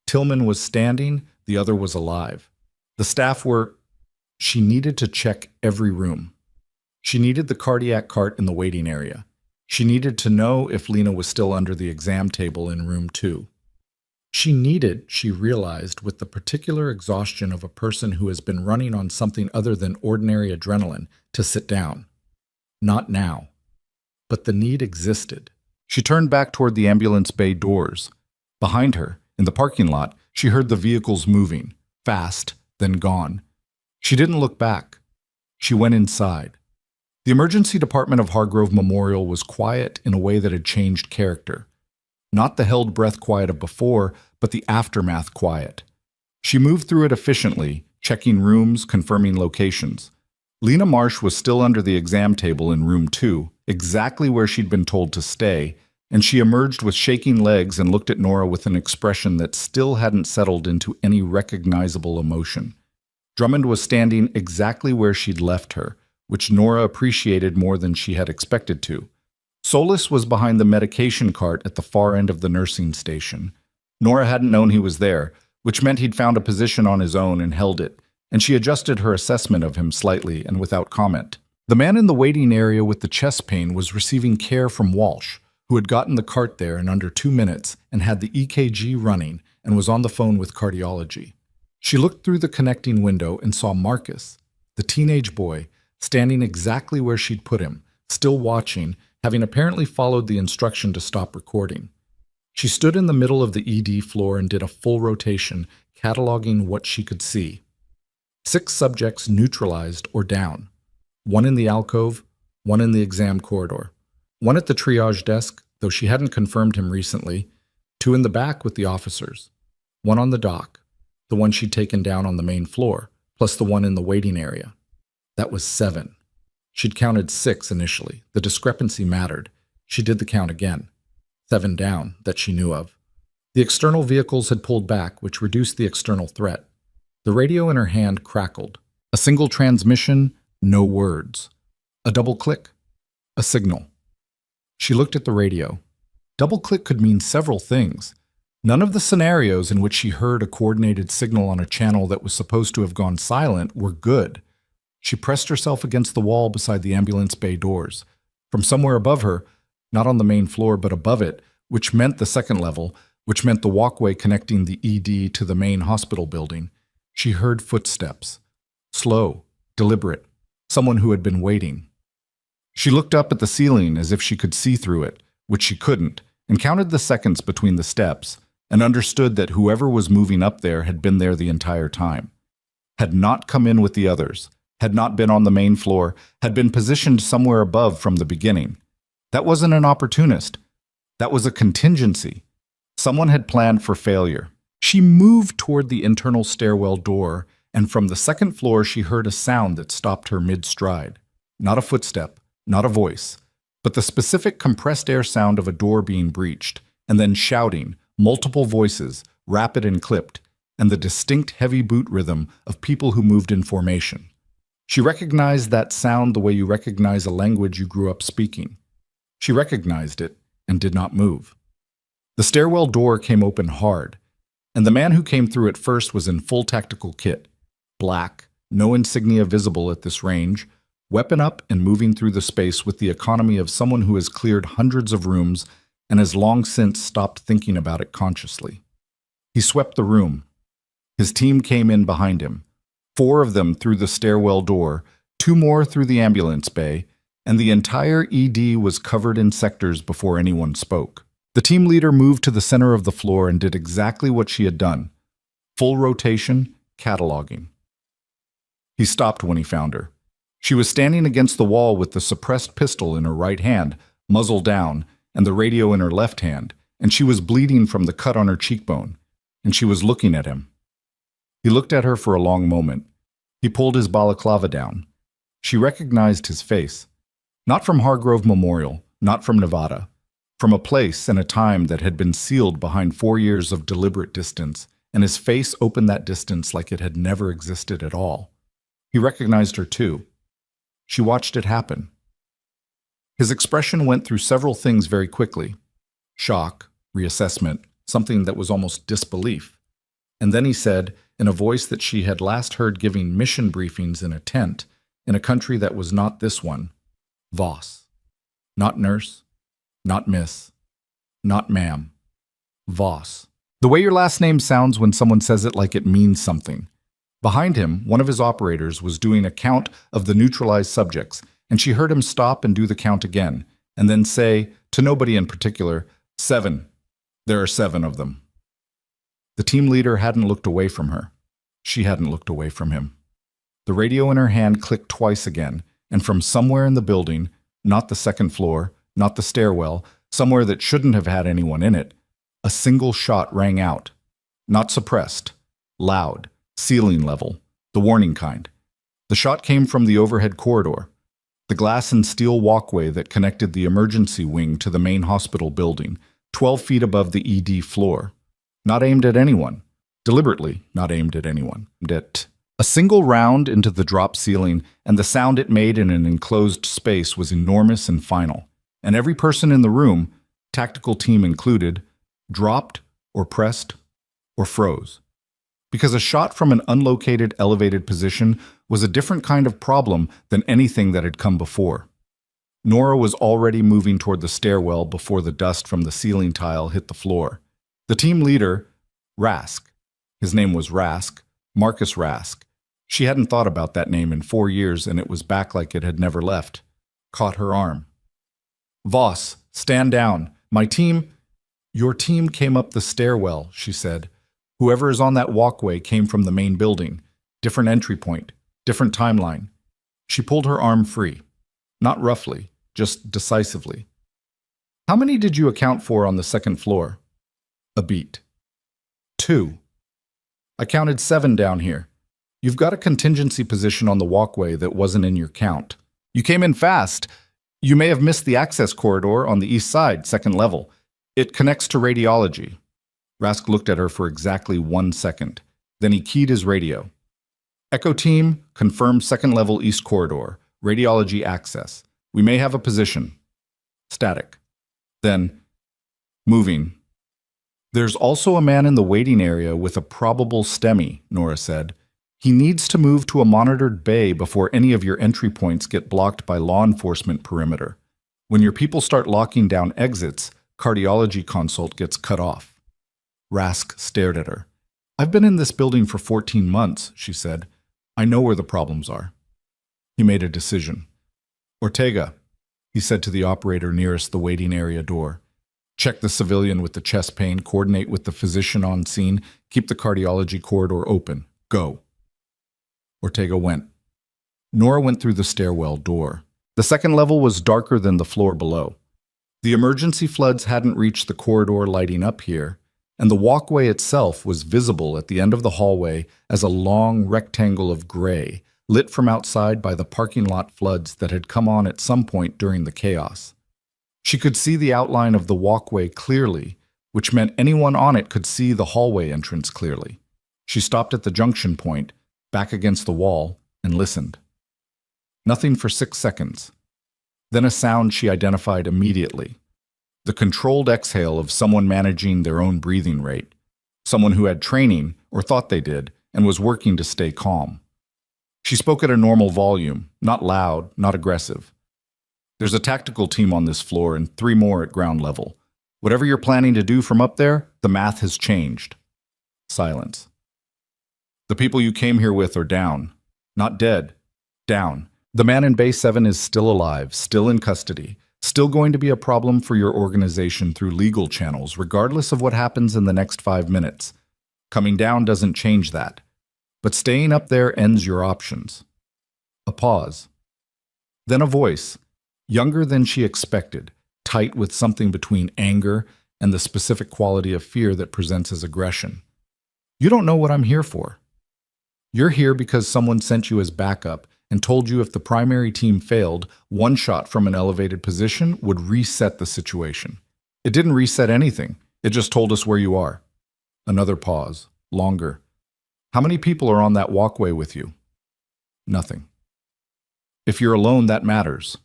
Tillman was standing, the other was alive. The staff were, she needed to check every room. She needed the cardiac cart in the waiting area. She needed to know if Lena was still under the exam table in room 2. She needed, she realized, with the particular exhaustion of a person who has been running on something other than ordinary adrenaline, to sit down. Not now. But the need existed. She turned back toward the ambulance bay doors. Behind her, in the parking lot, she heard the vehicles moving, fast, then gone. She didn't look back. She went inside. The emergency department of Hargrove Memorial was quiet in a way that had changed character. Not the held breath quiet of before, but the aftermath quiet. She moved through it efficiently, checking rooms, confirming locations. Lena Marsh was still under the exam table in room 2, exactly where she'd been told to stay, and she emerged with shaking legs and looked at Nora with an expression that still hadn't settled into any recognizable emotion. Drummond was standing exactly where she'd left her, which Nora appreciated more than she had expected to. Solis was behind the medication cart at the far end of the nursing station. Nora hadn't known he was there, which meant he'd found a position on his own and held it, and she adjusted her assessment of him slightly and without comment. The man in the waiting area with the chest pain was receiving care from Walsh, who had gotten the cart there in under 2 minutes and had the EKG running and was on the phone with cardiology. She looked through the connecting window and saw Marcus, the teenage boy, standing exactly where she'd put him, still watching, having apparently followed the instruction to stop recording. She stood in the middle of the ED floor and did a full rotation, cataloging what she could see. 6 subjects neutralized or down. 1 in the alcove, 1 in the exam corridor. 1 at the triage desk, though she hadn't confirmed him recently. 2 in the back with the officers. 1 on the dock, the one she'd taken down on the main floor, plus the one in the waiting area. That was 7. She'd counted 6 initially. The discrepancy mattered. She did the count again. 7 down, that she knew of. The external vehicles had pulled back, which reduced the external threat. The radio in her hand crackled. A single transmission, no words. A double click. A signal. She looked at the radio. Double click could mean several things. None of the scenarios in which she heard a coordinated signal on a channel that was supposed to have gone silent were good. She pressed herself against the wall beside the ambulance bay doors. From somewhere above her, not on the main floor but above it, which meant the second level, which meant the walkway connecting the ED to the main hospital building, she heard footsteps. Slow, deliberate, someone who had been waiting. She looked up at the ceiling as if she could see through it, which she couldn't, and counted the seconds between the steps, and understood that whoever was moving up there had been there the entire time. Had not come in with the others, had not been on the main floor, had been positioned somewhere above from the beginning. That wasn't an opportunist. That was a contingency. Someone had planned for failure. She moved toward the internal stairwell door, and from the second floor she heard a sound that stopped her mid-stride. Not a footstep, not a voice, but the specific compressed air sound of a door being breached, and then shouting, multiple voices, rapid and clipped, and the distinct heavy boot rhythm of people who moved in formation. She recognized that sound the way you recognize a language you grew up speaking. She recognized it and did not move. The stairwell door came open hard, and the man who came through it first was in full tactical kit, black, no insignia visible at this range, weapon up and moving through the space with the economy of someone who has cleared hundreds of rooms and has long since stopped thinking about it consciously. He swept the room. His team came in behind him, 4 of them through the stairwell door, 2 more through the ambulance bay, and the entire ED was covered in sectors before anyone spoke. The team leader moved to the center of the floor and did exactly what she had done. Full rotation, cataloging. He stopped when he found her. She was standing against the wall with the suppressed pistol in her right hand, muzzle down, and the radio in her left hand, and she was bleeding from the cut on her cheekbone, and she was looking at him. He looked at her for a long moment. He pulled his balaclava down. She recognized his face. Not from Hargrove Memorial, not from Nevada, from a place and a time that had been sealed behind 4 years of deliberate distance, and his face opened that distance like it had never existed at all. He recognized her too. She watched it happen. His expression went through several things very quickly. Shock, reassessment, something that was almost disbelief. And then he said, in a voice that she had last heard giving mission briefings in a tent, in a country that was not this one, Voss. Not nurse, not miss, not ma'am. Voss. The way your last name sounds when someone says it like it means something. Behind him, one of his operators was doing a count of the neutralized subjects, and she heard him stop and do the count again, and then say, to nobody in particular, 7. There are 7 of them. The team leader hadn't looked away from her. She hadn't looked away from him. The radio in her hand clicked twice again, and from somewhere in the building, not the second floor, not the stairwell, somewhere that shouldn't have had anyone in it, a single shot rang out. Not suppressed, loud, ceiling level, the warning kind. The shot came from the overhead corridor, the glass and steel walkway that connected the emergency wing to the main hospital building, 12 feet above the ED floor. Not aimed at anyone. Deliberately not aimed at anyone. A single round into the drop ceiling, and the sound it made in an enclosed space was enormous and final. And every person in the room, tactical team included, dropped or pressed or froze. Because a shot from an unlocated elevated position was a different kind of problem than anything that had come before. Nora was already moving toward the stairwell before the dust from the ceiling tile hit the floor. The team leader, Rask, his name was Rask, Marcus Rask. She hadn't thought about that name in 4 years, and it was back like it had never left. Caught her arm. Voss, stand down. My team... Your team came up the stairwell, she said. Whoever is on that walkway came from the main building. Different entry point, different timeline. She pulled her arm free. Not roughly, just decisively. How many did you account for on the second floor? A beat. 2. I counted 7 down here. You've got a contingency position on the walkway that wasn't in your count. You came in fast. You may have missed the access corridor on the east side, second level. It connects to radiology. Rask looked at her for exactly 1 second. Then he keyed his radio. Echo team, confirm second level east corridor. Radiology access. We may have a position. Static. Then, moving. There's also a man in the waiting area with a probable STEMI, Nora said. He needs to move to a monitored bay before any of your entry points get blocked by law enforcement perimeter. When your people start locking down exits, cardiology consult gets cut off. Rask stared at her. I've been in this building for 14 months, she said. I know where the problems are. He made a decision. Ortega, he said to the operator nearest the waiting area door. Check the civilian with the chest pain, coordinate with the physician on scene, keep the cardiology corridor open. Go. Ortega went. Nora went through the stairwell door. The second level was darker than the floor below. The emergency floods hadn't reached the corridor lighting up here, and the walkway itself was visible at the end of the hallway as a long rectangle of gray, lit from outside by the parking lot floods that had come on at some point during the chaos. She could see the outline of the walkway clearly, which meant anyone on it could see the hallway entrance clearly. She stopped at the junction point, back against the wall, and listened. Nothing for 6 seconds. Then a sound she identified immediately. The controlled exhale of someone managing their own breathing rate. Someone who had training, or thought they did, and was working to stay calm. She spoke at a normal volume, not loud, not aggressive. There's a tactical team on this floor and 3 more at ground level. Whatever you're planning to do from up there, the math has changed. Silence. The people you came here with are down. Not dead. Down. The man in Bay 7 is still alive, still in custody, still going to be a problem for your organization through legal channels, regardless of what happens in the next 5 minutes. Coming down doesn't change that. But staying up there ends your options. A pause. Then a voice, younger than she expected, tight with something between anger and the specific quality of fear that presents as aggression. You don't know what I'm here for. You're here because someone sent you as backup and told you if the primary team failed, 1 shot from an elevated position would reset the situation. It didn't reset anything. It just told us where you are. Another pause. Longer. How many people are on that walkway with you? Nothing. If you're alone, that matters.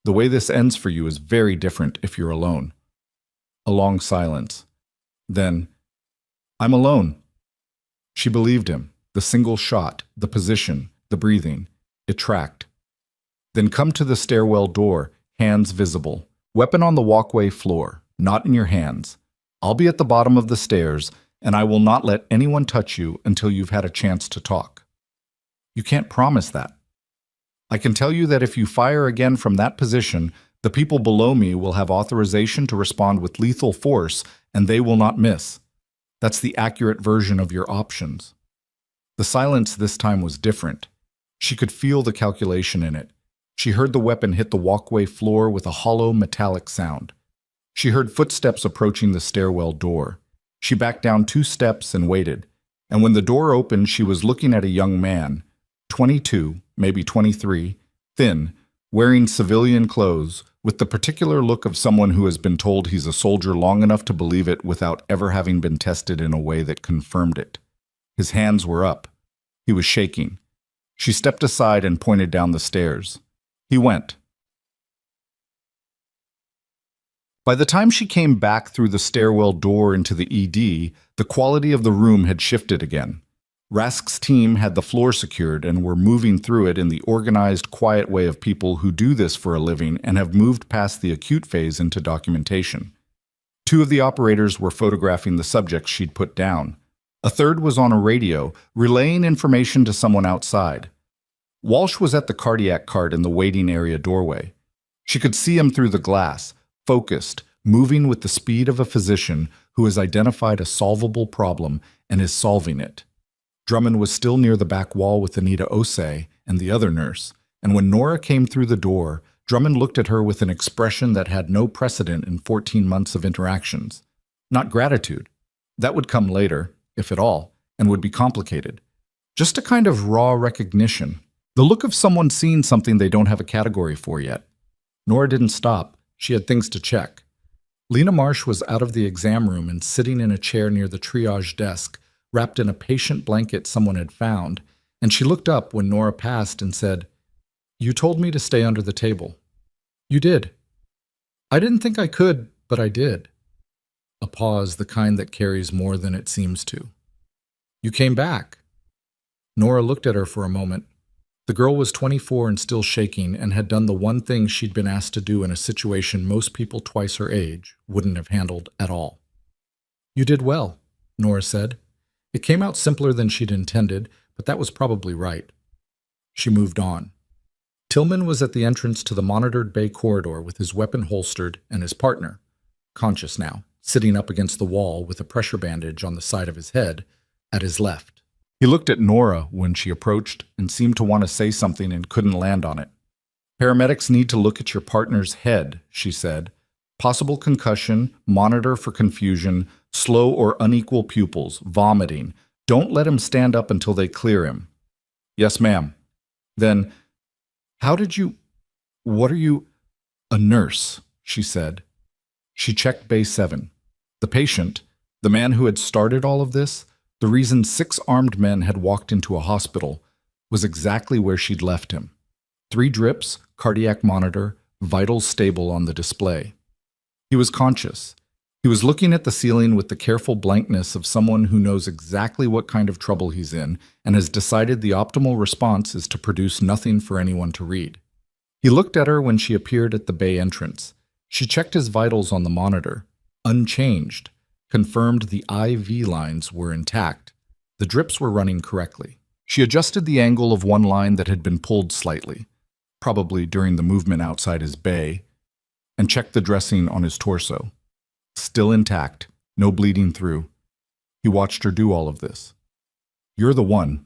The way this ends for you is very different if you're alone. A long silence. Then, I'm alone. She believed him. The single shot, the position, the breathing. It tracked. Then come to the stairwell door, hands visible. Weapon on the walkway floor, not in your hands. I'll be at the bottom of the stairs, and I will not let anyone touch you until you've had a chance to talk. You can't promise that. I can tell you that if you fire again from that position, the people below me will have authorization to respond with lethal force, and they will not miss. That's the accurate version of your options. The silence this time was different. She could feel the calculation in it. She heard the weapon hit the walkway floor with a hollow metallic sound. She heard footsteps approaching the stairwell door. She backed down 2 steps and waited. And when the door opened, she was looking at a young man, 22, maybe 23, thin, wearing civilian clothes, with the particular look of someone who has been told he's a soldier long enough to believe it without ever having been tested in a way that confirmed it. His hands were up. He was shaking. She stepped aside and pointed down the stairs. He went. By the time she came back through the stairwell door into the ED, the quality of the room had shifted again. Rask's team had the floor secured and were moving through it in the organized, quiet way of people who do this for a living and have moved past the acute phase into documentation. 2 of the operators were photographing the subjects she'd put down. A third was on a radio, relaying information to someone outside. Walsh was at the cardiac cart in the waiting area doorway. She could see him through the glass, focused, moving with the speed of a physician who has identified a solvable problem and is solving it. Drummond was still near the back wall with Anita Osei and the other nurse, and when Nora came through the door, Drummond looked at her with an expression that had no precedent in 14 months of interactions. Not gratitude. That would come later, if at all, and would be complicated. Just a kind of raw recognition. The look of someone seeing something they don't have a category for yet. Nora didn't stop. She had things to check. Lena Marsh was out of the exam room and sitting in a chair near the triage desk, wrapped in a patient blanket someone had found, and she looked up when Nora passed and said, "You told me to stay under the table." "You did." "I didn't think I could, but I did." A pause, the kind that carries more than it seems to. "You came back." Nora looked at her for a moment. The girl was 24 and still shaking and had done the one thing she'd been asked to do in a situation most people twice her age wouldn't have handled at all. "You did well," Nora said. It came out simpler than she'd intended, but that was probably right. She moved on. Tillman was at the entrance to the monitored bay corridor with his weapon holstered and his partner, conscious now, sitting up against the wall with a pressure bandage on the side of his head, at his left. He looked at Nora when she approached and seemed to want to say something and couldn't land on it. "Paramedics need to look at your partner's head," she said. "Possible concussion, monitor for confusion, slow or unequal pupils, vomiting. Don't let him stand up until they clear him." "Yes, ma'am." "Then, what are you—" "A nurse," she said. She checked Bay 7. The patient, the man who had started all of this, the reason 6 armed men had walked into a hospital, was exactly where she'd left him. 3 drips, cardiac monitor, vitals stable on the display. He was conscious. He was looking at the ceiling with the careful blankness of someone who knows exactly what kind of trouble he's in and has decided the optimal response is to produce nothing for anyone to read. He looked at her when she appeared at the bay entrance. She checked his vitals on the monitor. Unchanged. Confirmed the IV lines were intact. The drips were running correctly. She adjusted the angle of one line that had been pulled slightly, probably during the movement outside his bay, and checked the dressing on his torso. Still intact, no bleeding through. He watched her do all of this. "You're the one,"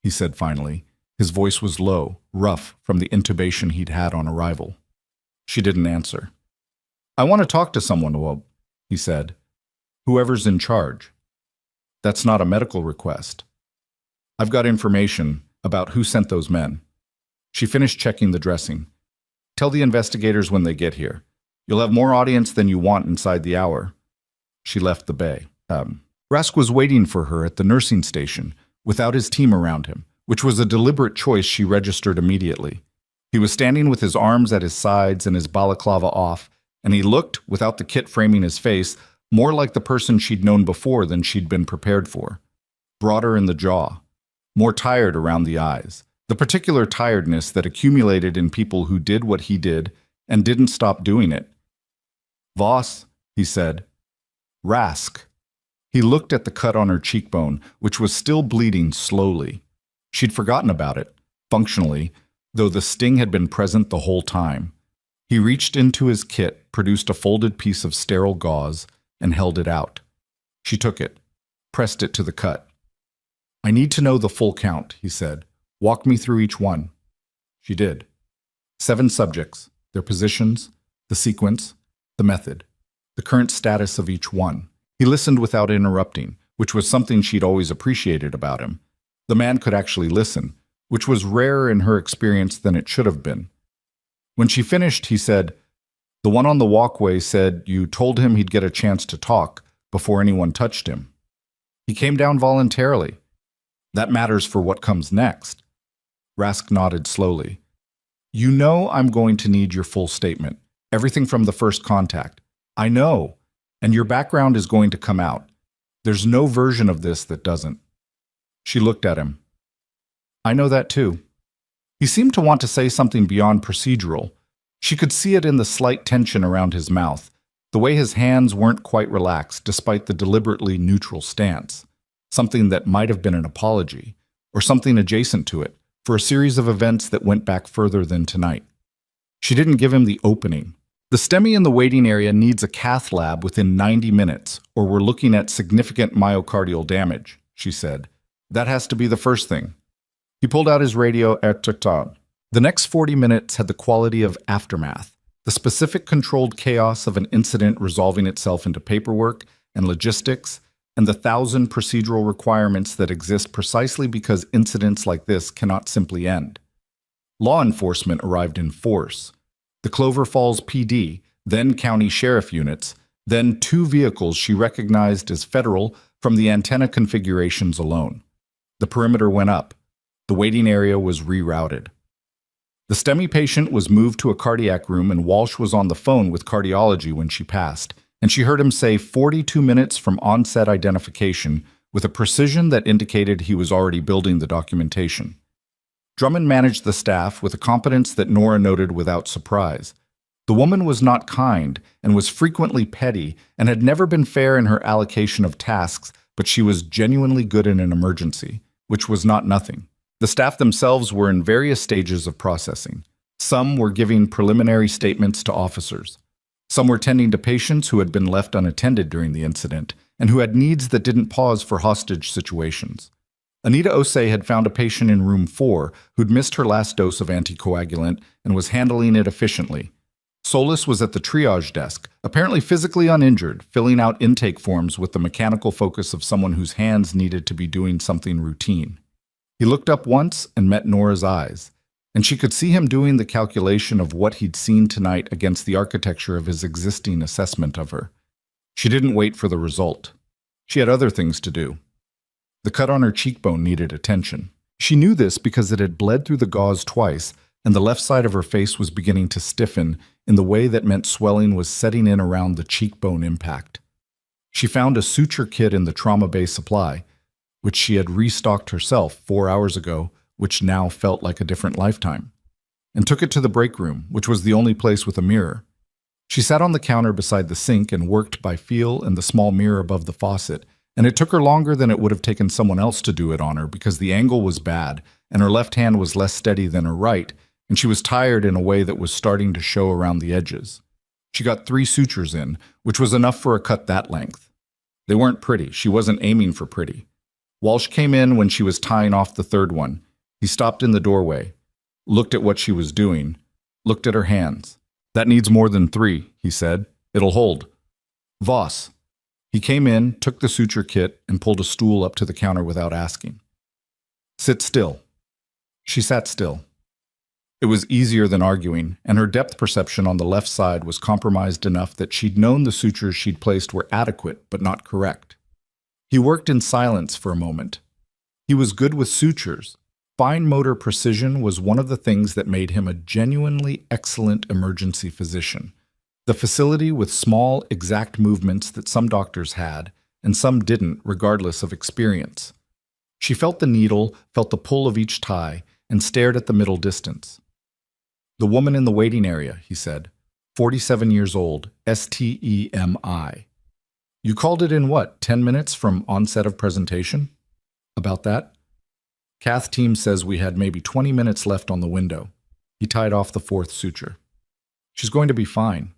he said finally. His voice was low, rough from the intubation he'd had on arrival. She didn't answer. "I want to talk to someone, Wob," he said. "Whoever's in charge." "That's not a medical request. I've got information about who sent those men." She finished checking the dressing. "Tell the investigators when they get here. You'll have more audience than you want inside the hour." She left the bay. Rask was waiting for her at the nursing station, without his team around him, which was a deliberate choice she registered immediately. He was standing with his arms at his sides and his balaclava off, and he looked, without the kit framing his face, more like the person she'd known before than she'd been prepared for. Broader in the jaw. More tired around the eyes. The particular tiredness that accumulated in people who did what he did and didn't stop doing it. "Voss," he said. "Rask." He looked at the cut on her cheekbone, which was still bleeding slowly. She'd forgotten about it, functionally, though the sting had been present the whole time. He reached into his kit, produced a folded piece of sterile gauze, and held it out. She took it, pressed it to the cut. "I need to know the full count," he said. "Walk me through each one." She did. 7 subjects, their positions, the sequence, the method, the current status of each one. He listened without interrupting, which was something she'd always appreciated about him. The man could actually listen, which was rarer in her experience than it should have been. When she finished, he said, "The one on the walkway said you told him he'd get a chance to talk before anyone touched him. He came down voluntarily. That matters for what comes next." Rask nodded slowly. "You know I'm going to need your full statement, everything from the first contact. I know, and your background is going to come out. There's no version of this that doesn't." She looked at him. "I know that too." He seemed to want to say something beyond procedural. She could see it in the slight tension around his mouth, the way his hands weren't quite relaxed despite the deliberately neutral stance, something that might have been an apology, or something adjacent to it, for a series of events that went back further than tonight. She didn't give him the opening. "The STEMI in the waiting area needs a cath lab within 90 minutes, or we're looking at significant myocardial damage," she said. "That has to be the first thing." He pulled out his radio etretat. The next 40 minutes had the quality of aftermath, the specific controlled chaos of an incident resolving itself into paperwork and logistics and the thousand procedural requirements that exist precisely because incidents like this cannot simply end. Law enforcement arrived in force. The Clover Falls PD, then county sheriff units, then 2 vehicles she recognized as federal from the antenna configurations alone. The perimeter went up. The waiting area was rerouted. The STEMI patient was moved to a cardiac room, and Walsh was on the phone with cardiology when she passed, and she heard him say 42 minutes from onset identification with a precision that indicated he was already building the documentation. Drummond managed the staff with a competence that Nora noted without surprise. The woman was not kind and was frequently petty and had never been fair in her allocation of tasks, but she was genuinely good in an emergency, which was not nothing. The staff themselves were in various stages of processing. Some were giving preliminary statements to officers. Some were tending to patients who had been left unattended during the incident and who had needs that didn't pause for hostage situations. Anita Osei had found a patient in room 4 who'd missed her last dose of anticoagulant and was handling it efficiently. Solis was at the triage desk, apparently physically uninjured, filling out intake forms with the mechanical focus of someone whose hands needed to be doing something routine. He looked up once and met Nora's eyes, and she could see him doing the calculation of what he'd seen tonight against the architecture of his existing assessment of her. She didn't wait for the result. She had other things to do. The cut on her cheekbone needed attention. She knew this because it had bled through the gauze twice, and the left side of her face was beginning to stiffen in the way that meant swelling was setting in around the cheekbone impact. She found a suture kit in the trauma bay supply, which she had restocked herself 4 hours ago, which now felt like a different lifetime, and took it to the break room, which was the only place with a mirror. She sat on the counter beside the sink and worked by feel in the small mirror above the faucet, and it took her longer than it would have taken someone else to do it on her because the angle was bad, and her left hand was less steady than her right, and she was tired in a way that was starting to show around the edges. She got 3 sutures in, which was enough for a cut that length. They weren't pretty. She wasn't aiming for pretty. Walsh came in when she was tying off the 3rd one. He stopped in the doorway, looked at what she was doing, looked at her hands. "That needs more than 3, he said. "It'll hold." "Voss." He came in, took the suture kit, and pulled a stool up to the counter without asking. "Sit still." She sat still. It was easier than arguing, and her depth perception on the left side was compromised enough that she'd known the sutures she'd placed were adequate but not correct. He worked in silence for a moment. He was good with sutures. Fine motor precision was one of the things that made him a genuinely excellent emergency physician. The facility with small, exact movements that some doctors had, and some didn't, regardless of experience. She felt the needle, felt the pull of each tie, and stared at the middle distance. "The woman in the waiting area," he said. 47 years old, STEMI. "You called it in what, 10 minutes from onset of presentation?" "About that." "Cath team says we had maybe 20 minutes left on the window." He tied off the 4th suture. "She's going to be fine."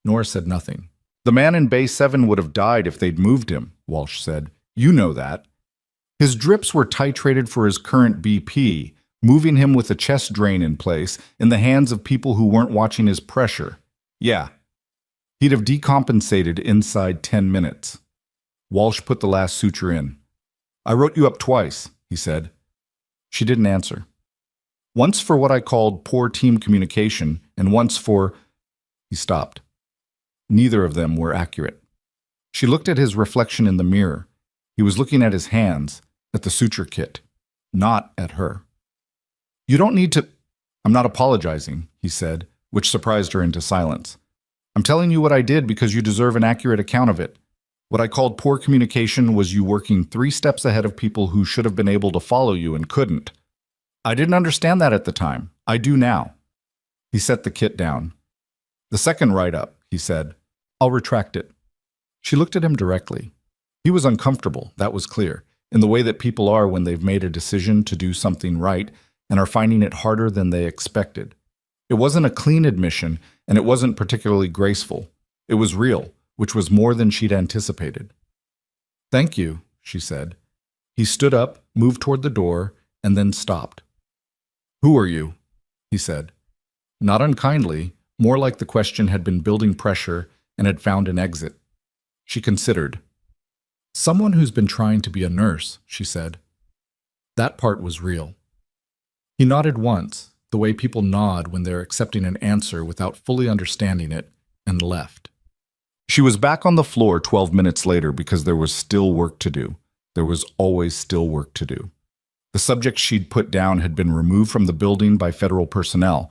Nora said nothing. "The man in Bay 7 would have died if they'd moved him," Walsh said. "You know that. His drips were titrated for his current BP, moving him with a chest drain in place in the hands of people who weren't watching his pressure. Yeah. He'd have decompensated inside 10 minutes. Walsh put the last suture in. "I wrote you up twice," he said. She didn't answer. "Once for what I called poor team communication, and once for—" He stopped. Neither of them were accurate. She looked at his reflection in the mirror. He was looking at his hands, at the suture kit, not at her. "You don't need to—" "I'm not apologizing," he said, which surprised her into silence. "I'm telling you what I did because you deserve an accurate account of it. What I called poor communication was you working 3 steps ahead of people who should have been able to follow you and couldn't. I didn't understand that at the time. I do now." He set the kit down. "The second write-up," he said. "I'll retract it." She looked at him directly. He was uncomfortable, that was clear, in the way that people are when they've made a decision to do something right and are finding it harder than they expected. It wasn't a clean admission, and it wasn't particularly graceful. It was real, which was more than she'd anticipated. "Thank you," she said. He stood up, moved toward the door, and then stopped. "Who are you?" he said. Not unkindly, more like the question had been building pressure and had found an exit. She considered. Someone who's been trying to be a nurse, she said. That part was real. He nodded once, the way people nod when they're accepting an answer without fully understanding it, and left. She was back on the floor 12 minutes later because there was still work to do. There was always still work to do. The subjects she'd put down had been removed from the building by federal personnel,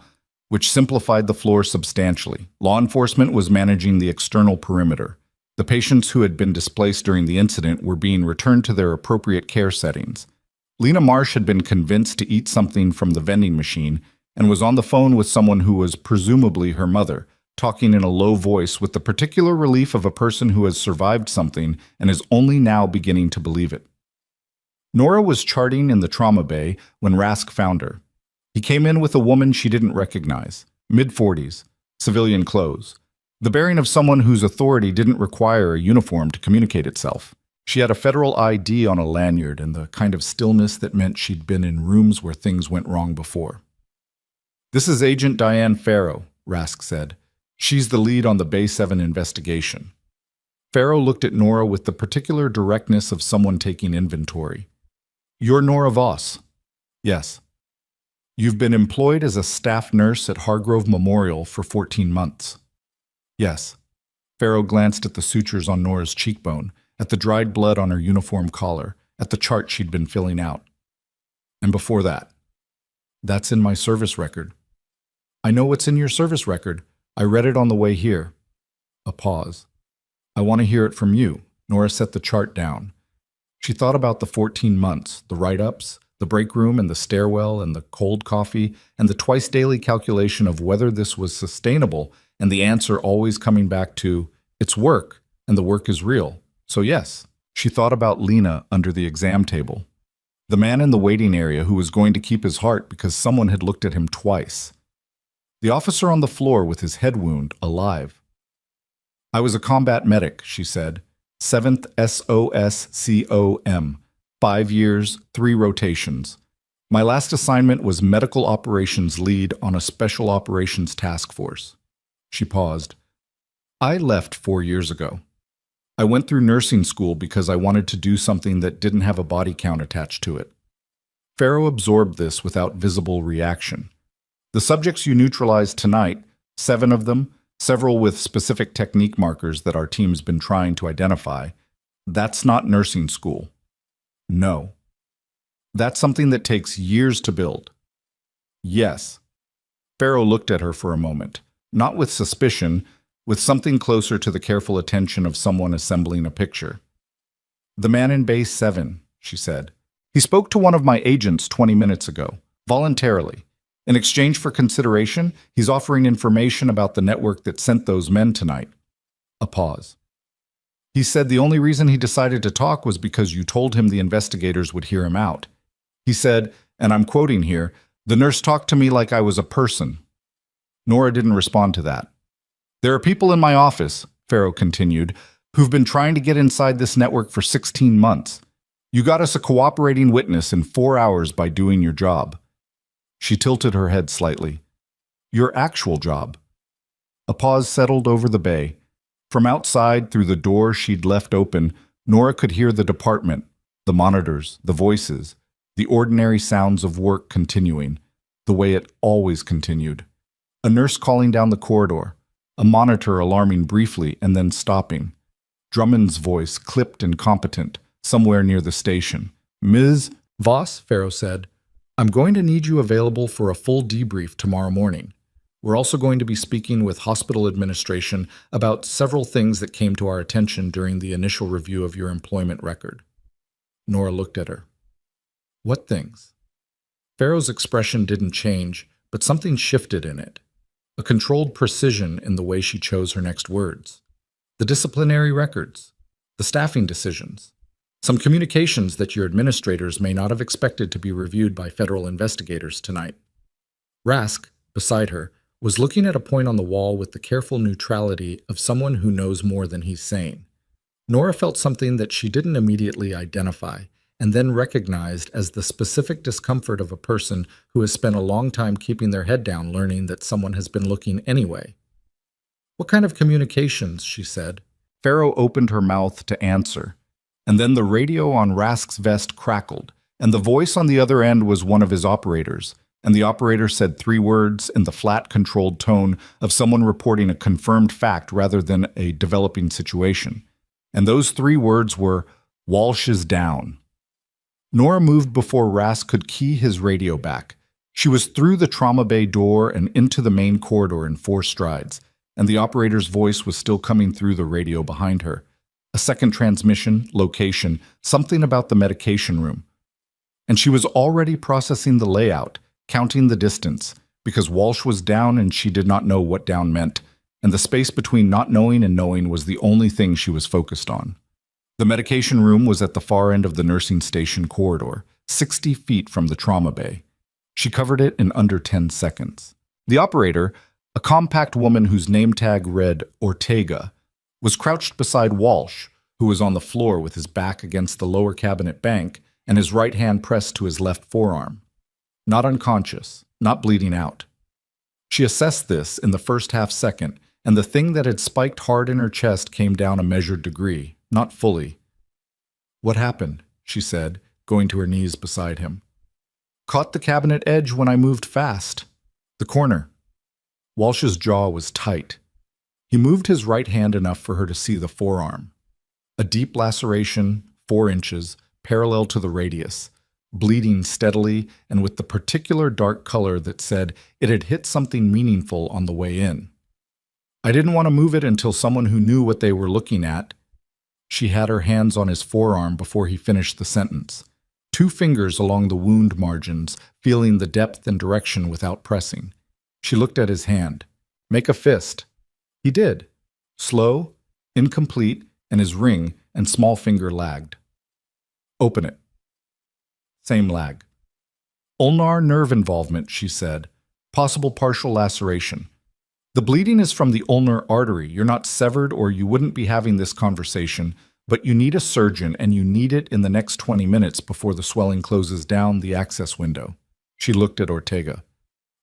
which simplified the floor substantially. Law enforcement was managing the external perimeter. The patients who had been displaced during the incident were being returned to their appropriate care settings. Lena Marsh had been convinced to eat something from the vending machine and was on the phone with someone who was presumably her mother, talking in a low voice with the particular relief of a person who has survived something and is only now beginning to believe it. Nora was charting in the trauma bay when Rask found her. He came in with a woman she didn't recognize, mid-40s, civilian clothes, the bearing of someone whose authority didn't require a uniform to communicate itself. She had a federal ID on a lanyard and the kind of stillness that meant she'd been in rooms where things went wrong before. "This is Agent Diane Farrow," Rask said. "She's the lead on the Bay 7 investigation." Farrow looked at Nora with the particular directness of someone taking inventory. "You're Nora Voss?" "Yes." "You've been employed as a staff nurse at Hargrove Memorial for 14 months. "Yes." Farrow glanced at the sutures on Nora's cheekbone, at the dried blood on her uniform collar, at the chart she'd been filling out. "And before that?" "That's in my service record." "I know what's in your service record. I read it on the way here." A pause. "I want to hear it from you." Nora set the chart down. She thought about the 14 months, the write-ups, the break room and the stairwell and the cold coffee, and the twice-daily calculation of whether this was sustainable, and the answer always coming back to, it's work, and the work is real. So yes, she thought about Lena under the exam table. The man in the waiting area who was going to keep his heart because someone had looked at him twice. The officer on the floor with his head wound, alive. "I was a combat medic," she said. 7th SOSCOM. 5 years, 3 rotations. My last assignment was medical operations lead on a special operations task force. She paused. "I left 4 years ago. I went through nursing school because I wanted to do something that didn't have a body count attached to it." Farrow absorbed this without visible reaction. "The subjects you neutralized tonight, 7 of them, several with specific technique markers that our team's been trying to identify, that's not nursing school. No. That's something that takes years to build." "Yes." Farrow looked at her for a moment, not with suspicion, with something closer to the careful attention of someone assembling a picture. "The man in Bay 7, she said. "He spoke to one of my agents 20 minutes ago, voluntarily. In exchange for consideration, he's offering information about the network that sent those men tonight." A pause. "He said the only reason he decided to talk was because you told him the investigators would hear him out. He said, and I'm quoting here, 'The nurse talked to me like I was a person.'" Nora didn't respond to that. "There are people in my office," Farrow continued, "who've been trying to get inside this network for 16 months. You got us a cooperating witness in 4 hours by doing your job." She tilted her head slightly. "Your actual job." A pause settled over the bay. From outside, through the door she'd left open, Nora could hear the department, the monitors, the voices, the ordinary sounds of work continuing, the way it always continued. A nurse calling down the corridor, a monitor alarming briefly and then stopping. Drummond's voice, clipped and competent, somewhere near the station. "Ms. Voss," Farrow said, "I'm going to need you available for a full debrief tomorrow morning. We're also going to be speaking with hospital administration about several things that came to our attention during the initial review of your employment record." Nora looked at her. "What things?" Farrow's expression didn't change, but something shifted in it. A controlled precision in the way she chose her next words. "The disciplinary records, the staffing decisions, some communications that your administrators may not have expected to be reviewed by federal investigators tonight." Rask, beside her, was looking at a point on the wall with the careful neutrality of someone who knows more than he's saying. Nora felt something that she didn't immediately identify, and then recognized as the specific discomfort of a person who has spent a long time keeping their head down learning that someone has been looking anyway. "What kind of communications?" she said. Farrow opened her mouth to answer. And then the radio on Rask's vest crackled, and the voice on the other end was one of his operators, and the operator said 3 words in the flat, controlled tone of someone reporting a confirmed fact rather than a developing situation. And those 3 words were, "Walsh is down." Nora moved before Rask could key his radio back. She was through the trauma bay door and into the main corridor in 4 strides, and the operator's voice was still coming through the radio behind her. A second transmission, location, something about the medication room. And she was already processing the layout, counting the distance, because Walsh was down and she did not know what down meant, and the space between not knowing and knowing was the only thing she was focused on. The medication room was at the far end of the nursing station corridor, 60 feet from the trauma bay. She covered it in under 10 seconds. The operator, a compact woman whose name tag read Ortega, was crouched beside Walsh, who was on the floor with his back against the lower cabinet bank and his right hand pressed to his left forearm. Not unconscious, not bleeding out. She assessed this in the first half second, and the thing that had spiked hard in her chest came down a measured degree, not fully. "What happened?" she said, going to her knees beside him. "Caught the cabinet edge when I moved fast. The corner." Walsh's jaw was tight. He moved his right hand enough for her to see the forearm. A deep laceration, 4 inches, parallel to the radius, bleeding steadily and with the particular dark color that said it had hit something meaningful on the way in. "I didn't want to move it until someone who knew what they were looking at." She had her hands on his forearm before he finished the sentence. 2 fingers along the wound margins, feeling the depth and direction without pressing. She looked at his hand. "Make a fist." He did. Slow, incomplete, and his ring and small finger lagged. "Open it." Same lag. "Ulnar nerve involvement," she said. "Possible partial laceration. The bleeding is from the ulnar artery. You're not severed or you wouldn't be having this conversation, but you need a surgeon and you need it in the next 20 minutes before the swelling closes down the access window." She looked at Ortega.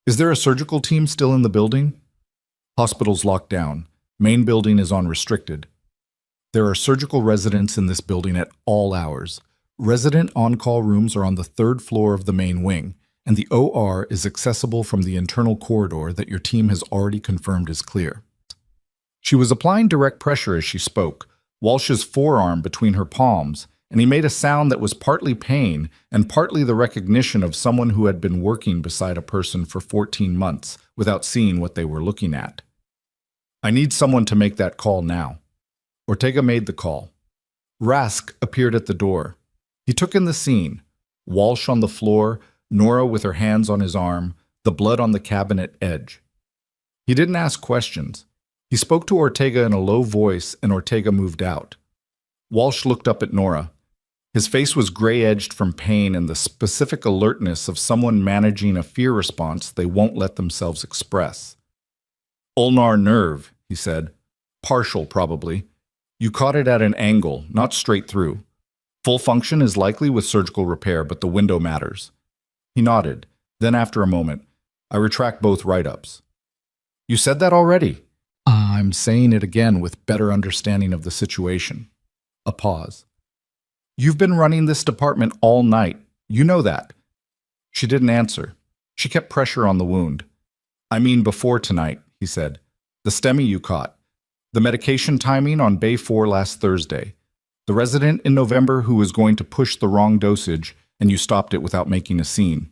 "Is there a surgical team still in the building?" "Hospital's locked down. Main building is on restricted. There are surgical residents in this building at all hours. Resident on-call rooms are on the 3rd floor of the main wing, and the OR is accessible from the internal corridor that your team has already confirmed is clear." She was applying direct pressure as she spoke, Walsh's forearm between her palms, and he made a sound that was partly pain and partly the recognition of someone who had been working beside a person for 14 months without seeing what they were looking at. "I need someone to make that call now." Ortega made the call. Rask appeared at the door. He took in the scene. Walsh on the floor, Nora with her hands on his arm, the blood on the cabinet edge. He didn't ask questions. He spoke to Ortega in a low voice, and Ortega moved out. Walsh looked up at Nora. His face was gray-edged from pain and the specific alertness of someone managing a fear response they won't let themselves express. "Ulnar nerve," he said. "Partial, probably. You caught it at an angle, not straight through. Full function is likely with surgical repair, but the window matters." He nodded. Then after a moment, "I retract both write-ups." "You said that already." "I'm saying it again with better understanding of the situation." A pause. "You've been running this department all night. You know that." She didn't answer. She kept pressure on the wound. "I mean before tonight," he said. "The STEMI you caught. The medication timing on Bay 4 last Thursday. The resident in November who was going to push the wrong dosage, and you stopped it without making a scene."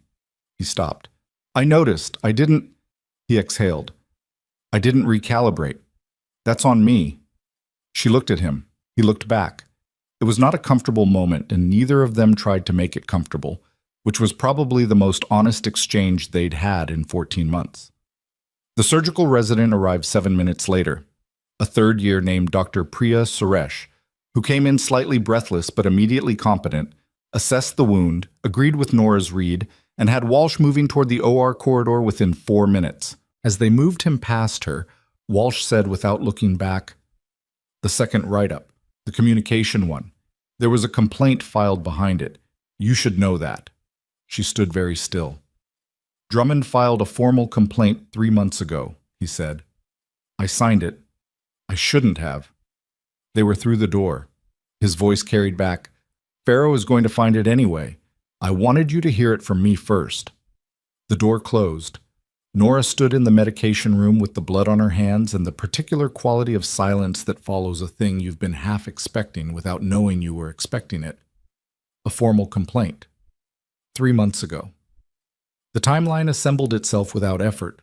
He stopped. "I noticed. I didn't—" He exhaled. "I didn't recalibrate. That's on me." She looked at him. He looked back. It was not a comfortable moment, and neither of them tried to make it comfortable, which was probably the most honest exchange they'd had in 14 months. The surgical resident arrived 7 minutes later. A 3rd year named Dr. Priya Suresh, who came in slightly breathless but immediately competent, assessed the wound, agreed with Nora's read, and had Walsh moving toward the OR corridor within 4 minutes. As they moved him past her, Walsh said without looking back, "The second write-up, the communication one. There was a complaint filed behind it. You should know that." She stood very still. "Drummond filed a formal complaint 3 months ago," he said. "I signed it. I shouldn't have." They were through the door. His voice carried back, "Pharaoh is going to find it anyway. I wanted you to hear it from me first." The door closed. Nora stood in the medication room with the blood on her hands and the particular quality of silence that follows a thing you've been half expecting without knowing you were expecting it. A formal complaint. 3 months ago. The timeline assembled itself without effort.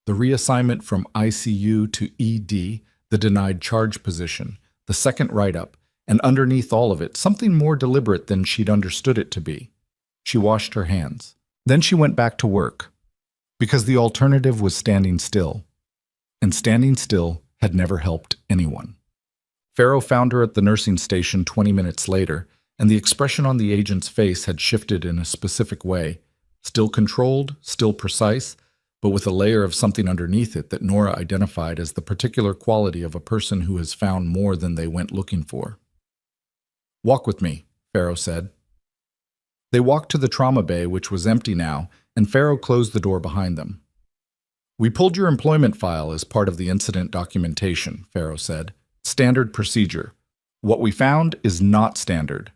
The reassignment from ICU to ED, the denied charge position, the second write-up, and underneath all of it, something more deliberate than she'd understood it to be. She washed her hands. Then she went back to work. Because the alternative was standing still. And standing still had never helped anyone. Pharaoh found her at the nursing station 20 minutes later, and the expression on the agent's face had shifted in a specific way. Still controlled, still precise, but with a layer of something underneath it that Nora identified as the particular quality of a person who has found more than they went looking for. "Walk with me," Pharaoh said. They walked to the trauma bay, which was empty now, and Pharaoh closed the door behind them. "We pulled your employment file as part of the incident documentation," Pharaoh said. "Standard procedure. What we found is not standard."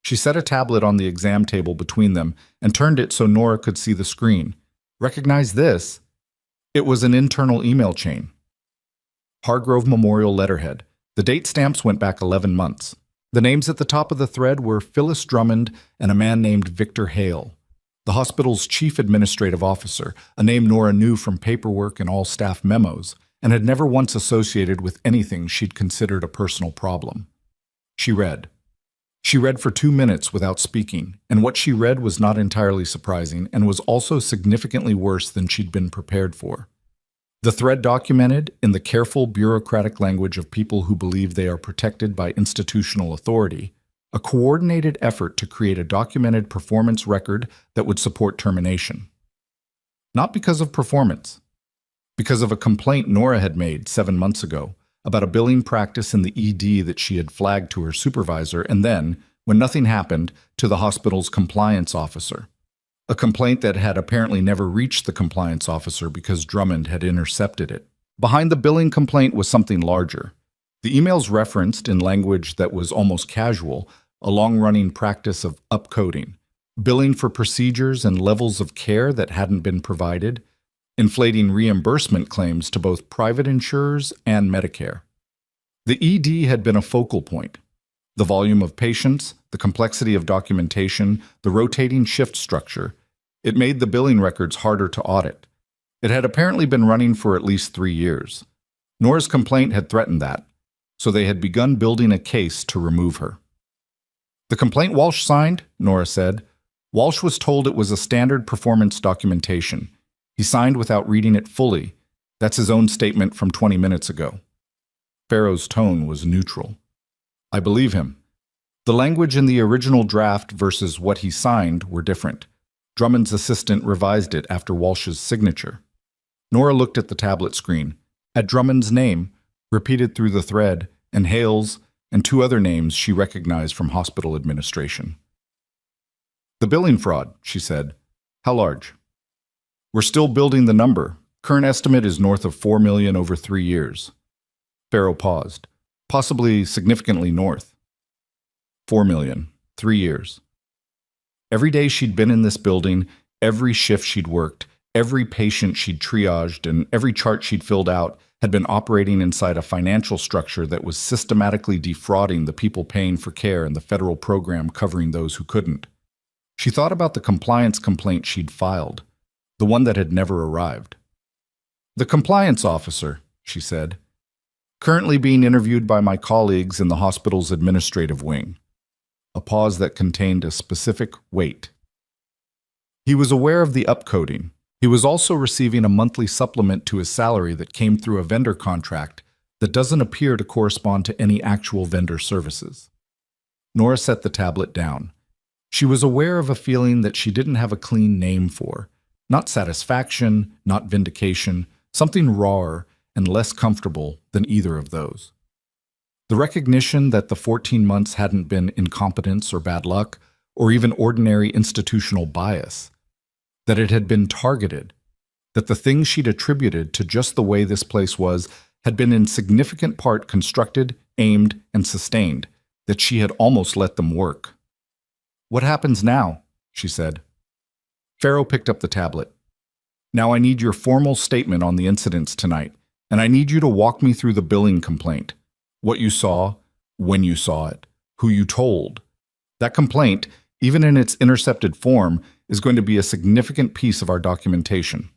She set a tablet on the exam table between them and turned it so Nora could see the screen. "Recognize this?" It was an internal email chain. Hargrove Memorial letterhead. The date stamps went back 11 months. The names at the top of the thread were Phyllis Drummond and a man named Victor Hale, the hospital's chief administrative officer, a name Nora knew from paperwork and all staff memos, and had never once associated with anything she'd considered a personal problem. She read. She read for 2 minutes without speaking, and what she read was not entirely surprising and was also significantly worse than she'd been prepared for. The thread documented, in the careful bureaucratic language of people who believe they are protected by institutional authority, a coordinated effort to create a documented performance record that would support termination. Not because of performance, because of a complaint Nora had made 7 months ago about a billing practice in the ED that she had flagged to her supervisor and then, when nothing happened, to the hospital's compliance officer. A complaint that had apparently never reached the compliance officer because Drummond had intercepted it. Behind the billing complaint was something larger. The emails referenced, in language that was almost casual, a long-running practice of upcoding, billing for procedures and levels of care that hadn't been provided, inflating reimbursement claims to both private insurers and Medicare. The ED had been a focal point. The volume of patients, the complexity of documentation, the rotating shift structure, it made the billing records harder to audit. It had apparently been running for at least 3 years. Nora's complaint had threatened that, so they had begun building a case to remove her. "The complaint Walsh signed," Nora said. "Walsh was told it was a standard performance documentation. He signed without reading it fully. That's his own statement from 20 minutes ago." Pharaoh's tone was neutral. "I believe him. The language in the original draft versus what he signed were different. Drummond's assistant revised it after Walsh's signature." Nora looked at the tablet screen, at Drummond's name, repeated through the thread, and Hale's, and 2 other names she recognized from hospital administration. "The billing fraud," she said. "How large?" "We're still building the number. Current estimate is north of 4 million over 3 years. Pharaoh paused. "Possibly significantly north." 4 million, 3 years. Every day she'd been in this building, every shift she'd worked, every patient she'd triaged, and every chart she'd filled out had been operating inside a financial structure that was systematically defrauding the people paying for care in the federal program covering those who couldn't. She thought about the compliance complaint she'd filed, the one that had never arrived. "The compliance officer," she said, "currently being interviewed by my colleagues in the hospital's administrative wing." A pause that contained a specific wait. He was aware of the upcoding. He was also receiving a monthly supplement to his salary that came through a vendor contract that doesn't appear to correspond to any actual vendor services. Nora set the tablet down. She was aware of a feeling that she didn't have a clean name for. Not satisfaction, not vindication, something rawer and less comfortable than either of those. The recognition that the 14 months hadn't been incompetence or bad luck, or even ordinary institutional bias. That it had been targeted. That the things she'd attributed to just the way this place was had been in significant part constructed, aimed, and sustained, that she had almost let them work. "What happens now?" she said. Farrow picked up the tablet. "Now I need your formal statement on the incidents tonight, and I need you to walk me through the billing complaint. What you saw, when you saw it, who you told. That complaint, even in its intercepted form, is going to be a significant piece of our documentation."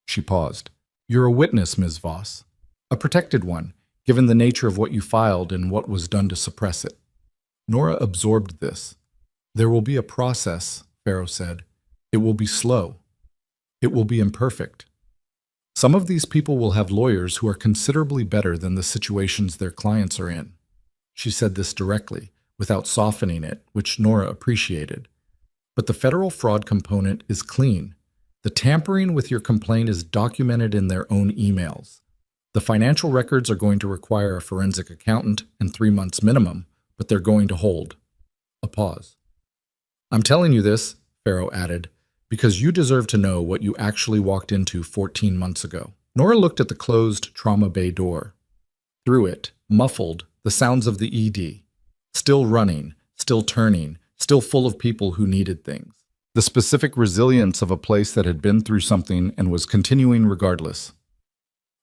She paused. "You're a witness, Ms. Voss. A protected one, given the nature of what you filed and what was done to suppress it." Nora absorbed this. "There will be a process," Farrow said. "It will be slow. It will be imperfect. Some of these people will have lawyers who are considerably better than the situations their clients are in." She said this directly, without softening it, which Nora appreciated. "But the federal fraud component is clean. The tampering with your complaint is documented in their own emails. The financial records are going to require a forensic accountant and 3 months minimum, but they're going to hold." A pause. "I'm telling you this," Farrow added, "because you deserve to know what you actually walked into 14 months ago." Nora looked at the closed trauma bay door. Through it, muffled, the sounds of the ED. Still running, still turning, still full of people who needed things. The specific resilience of a place that had been through something and was continuing regardless.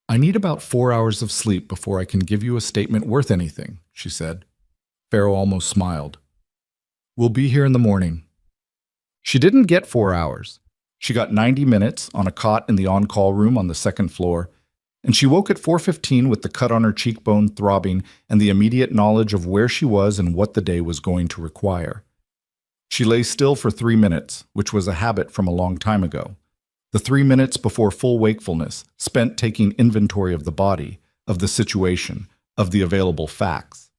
"I need about 4 hours of sleep before I can give you a statement worth anything," she said. Farrow almost smiled. "We'll be here in the morning." She didn't get 4 hours. She got 90 minutes on a cot in the on-call room on the second floor, and she woke at 4:15 with the cut on her cheekbone throbbing and the immediate knowledge of where she was and what the day was going to require. She lay still for 3 minutes, which was a habit from a long time ago. The 3 minutes before full wakefulness, spent taking inventory of the body, of the situation, of the available facts.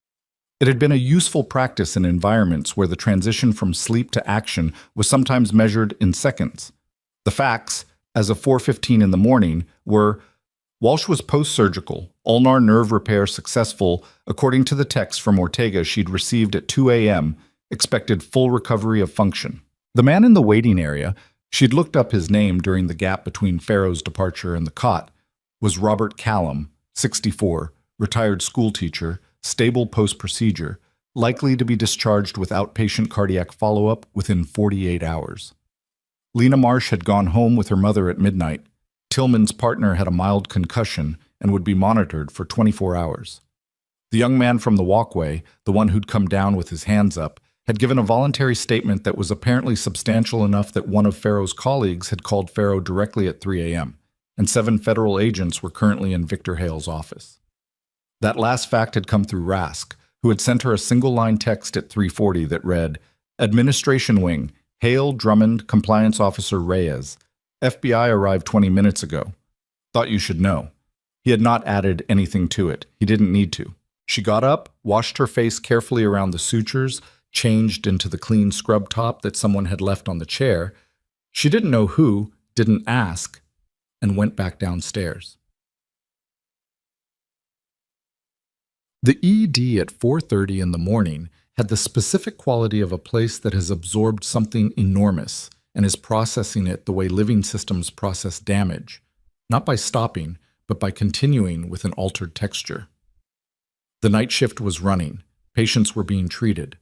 It had been a useful practice in environments where the transition from sleep to action was sometimes measured in seconds. The facts, as of 4:15 in the morning, were: Walsh was post-surgical, ulnar nerve repair successful, according to the text from Ortega she'd received at 2 a.m., expected full recovery of function. The man in the waiting area, she'd looked up his name during the gap between Farrow's departure and the cot, was Robert Callum, 64, retired schoolteacher, stable post-procedure, likely to be discharged with outpatient cardiac follow-up within 48 hours. Lena Marsh had gone home with her mother at midnight. Tillman's partner had a mild concussion and would be monitored for 24 hours. The young man from the walkway, the one who'd come down with his hands up, had given a voluntary statement that was apparently substantial enough that one of Farrow's colleagues had called Farrow directly at 3 a.m., and 7 federal agents were currently in Victor Hale's office. That last fact had come through Rask, who had sent her a single-line text at 3:40 that read, "Administration Wing, Hale, Drummond, Compliance Officer Reyes. FBI arrived 20 minutes ago. Thought you should know." He had not added anything to it. He didn't need to. She got up, washed her face carefully around the sutures, changed into the clean scrub top that someone had left on the chair. She didn't know who, didn't ask, and went back downstairs. The ED at 4:30 in the morning had the specific quality of a place that has absorbed something enormous and is processing it the way living systems process damage, not by stopping, but by continuing with an altered texture. The night shift was running. Patients were being treated.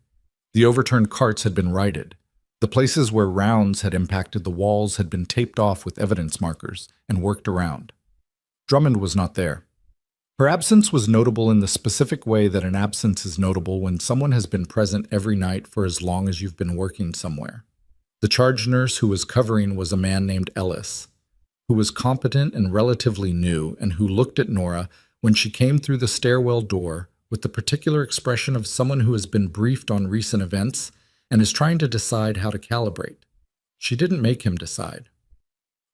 The overturned carts had been righted. The places where rounds had impacted the walls had been taped off with evidence markers and worked around. Drummond was not there. Her absence was notable in the specific way that an absence is notable when someone has been present every night for as long as you've been working somewhere. The charge nurse who was covering was a man named Ellis, who was competent and relatively new, and who looked at Nora when she came through the stairwell door with the particular expression of someone who has been briefed on recent events and is trying to decide how to calibrate. She didn't make him decide.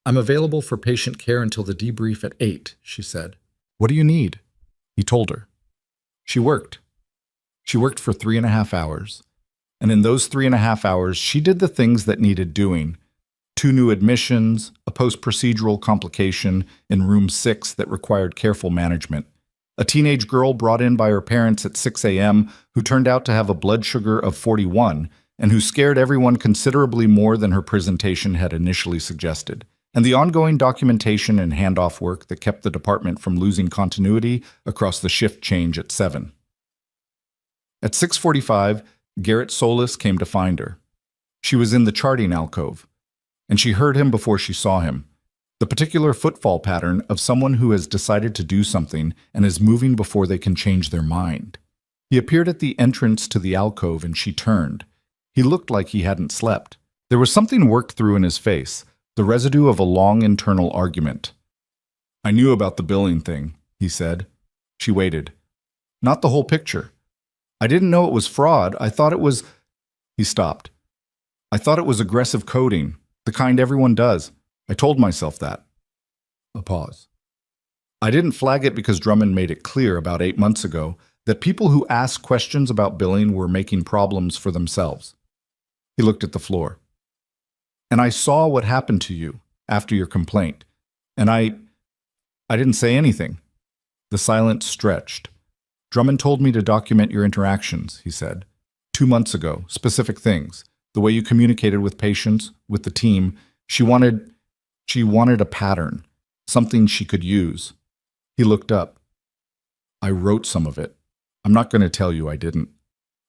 "I'm available for patient care until the debrief at 8, she said. "What do you need?" He told her. She worked. She worked for 3.5 hours. And in those 3.5 hours, she did the things that needed doing. 2 new admissions, a post-procedural complication in room 6 that required careful management. A teenage girl brought in by her parents at 6 a.m. who turned out to have a blood sugar of 41 and who scared everyone considerably more than her presentation had initially suggested. And the ongoing documentation and handoff work that kept the department from losing continuity across the shift change at 7. At 6:45, Garrett Solis came to find her. She was in the charting alcove, and she heard him before she saw him. The particular footfall pattern of someone who has decided to do something and is moving before they can change their mind. He appeared at the entrance to the alcove and she turned. He looked like he hadn't slept. There was something worked through in his face, the residue of a long internal argument. "I knew about the billing thing," he said. She waited. "Not the whole picture. I didn't know it was fraud. I thought it was—" He stopped. "I thought it was aggressive coding, the kind everyone does. I told myself that." A pause. "I didn't flag it because Drummond made it clear about 8 months ago that people who asked questions about billing were making problems for themselves." He looked at the floor. "And I saw what happened to you after your complaint, and I didn't say anything." The silence stretched. "Drummond told me to document your interactions," he said. 2 months ago, specific things, the way you communicated with patients, with the team. She wanted a pattern, something she could use." He looked up. "I wrote some of it. I'm not going to tell you I didn't."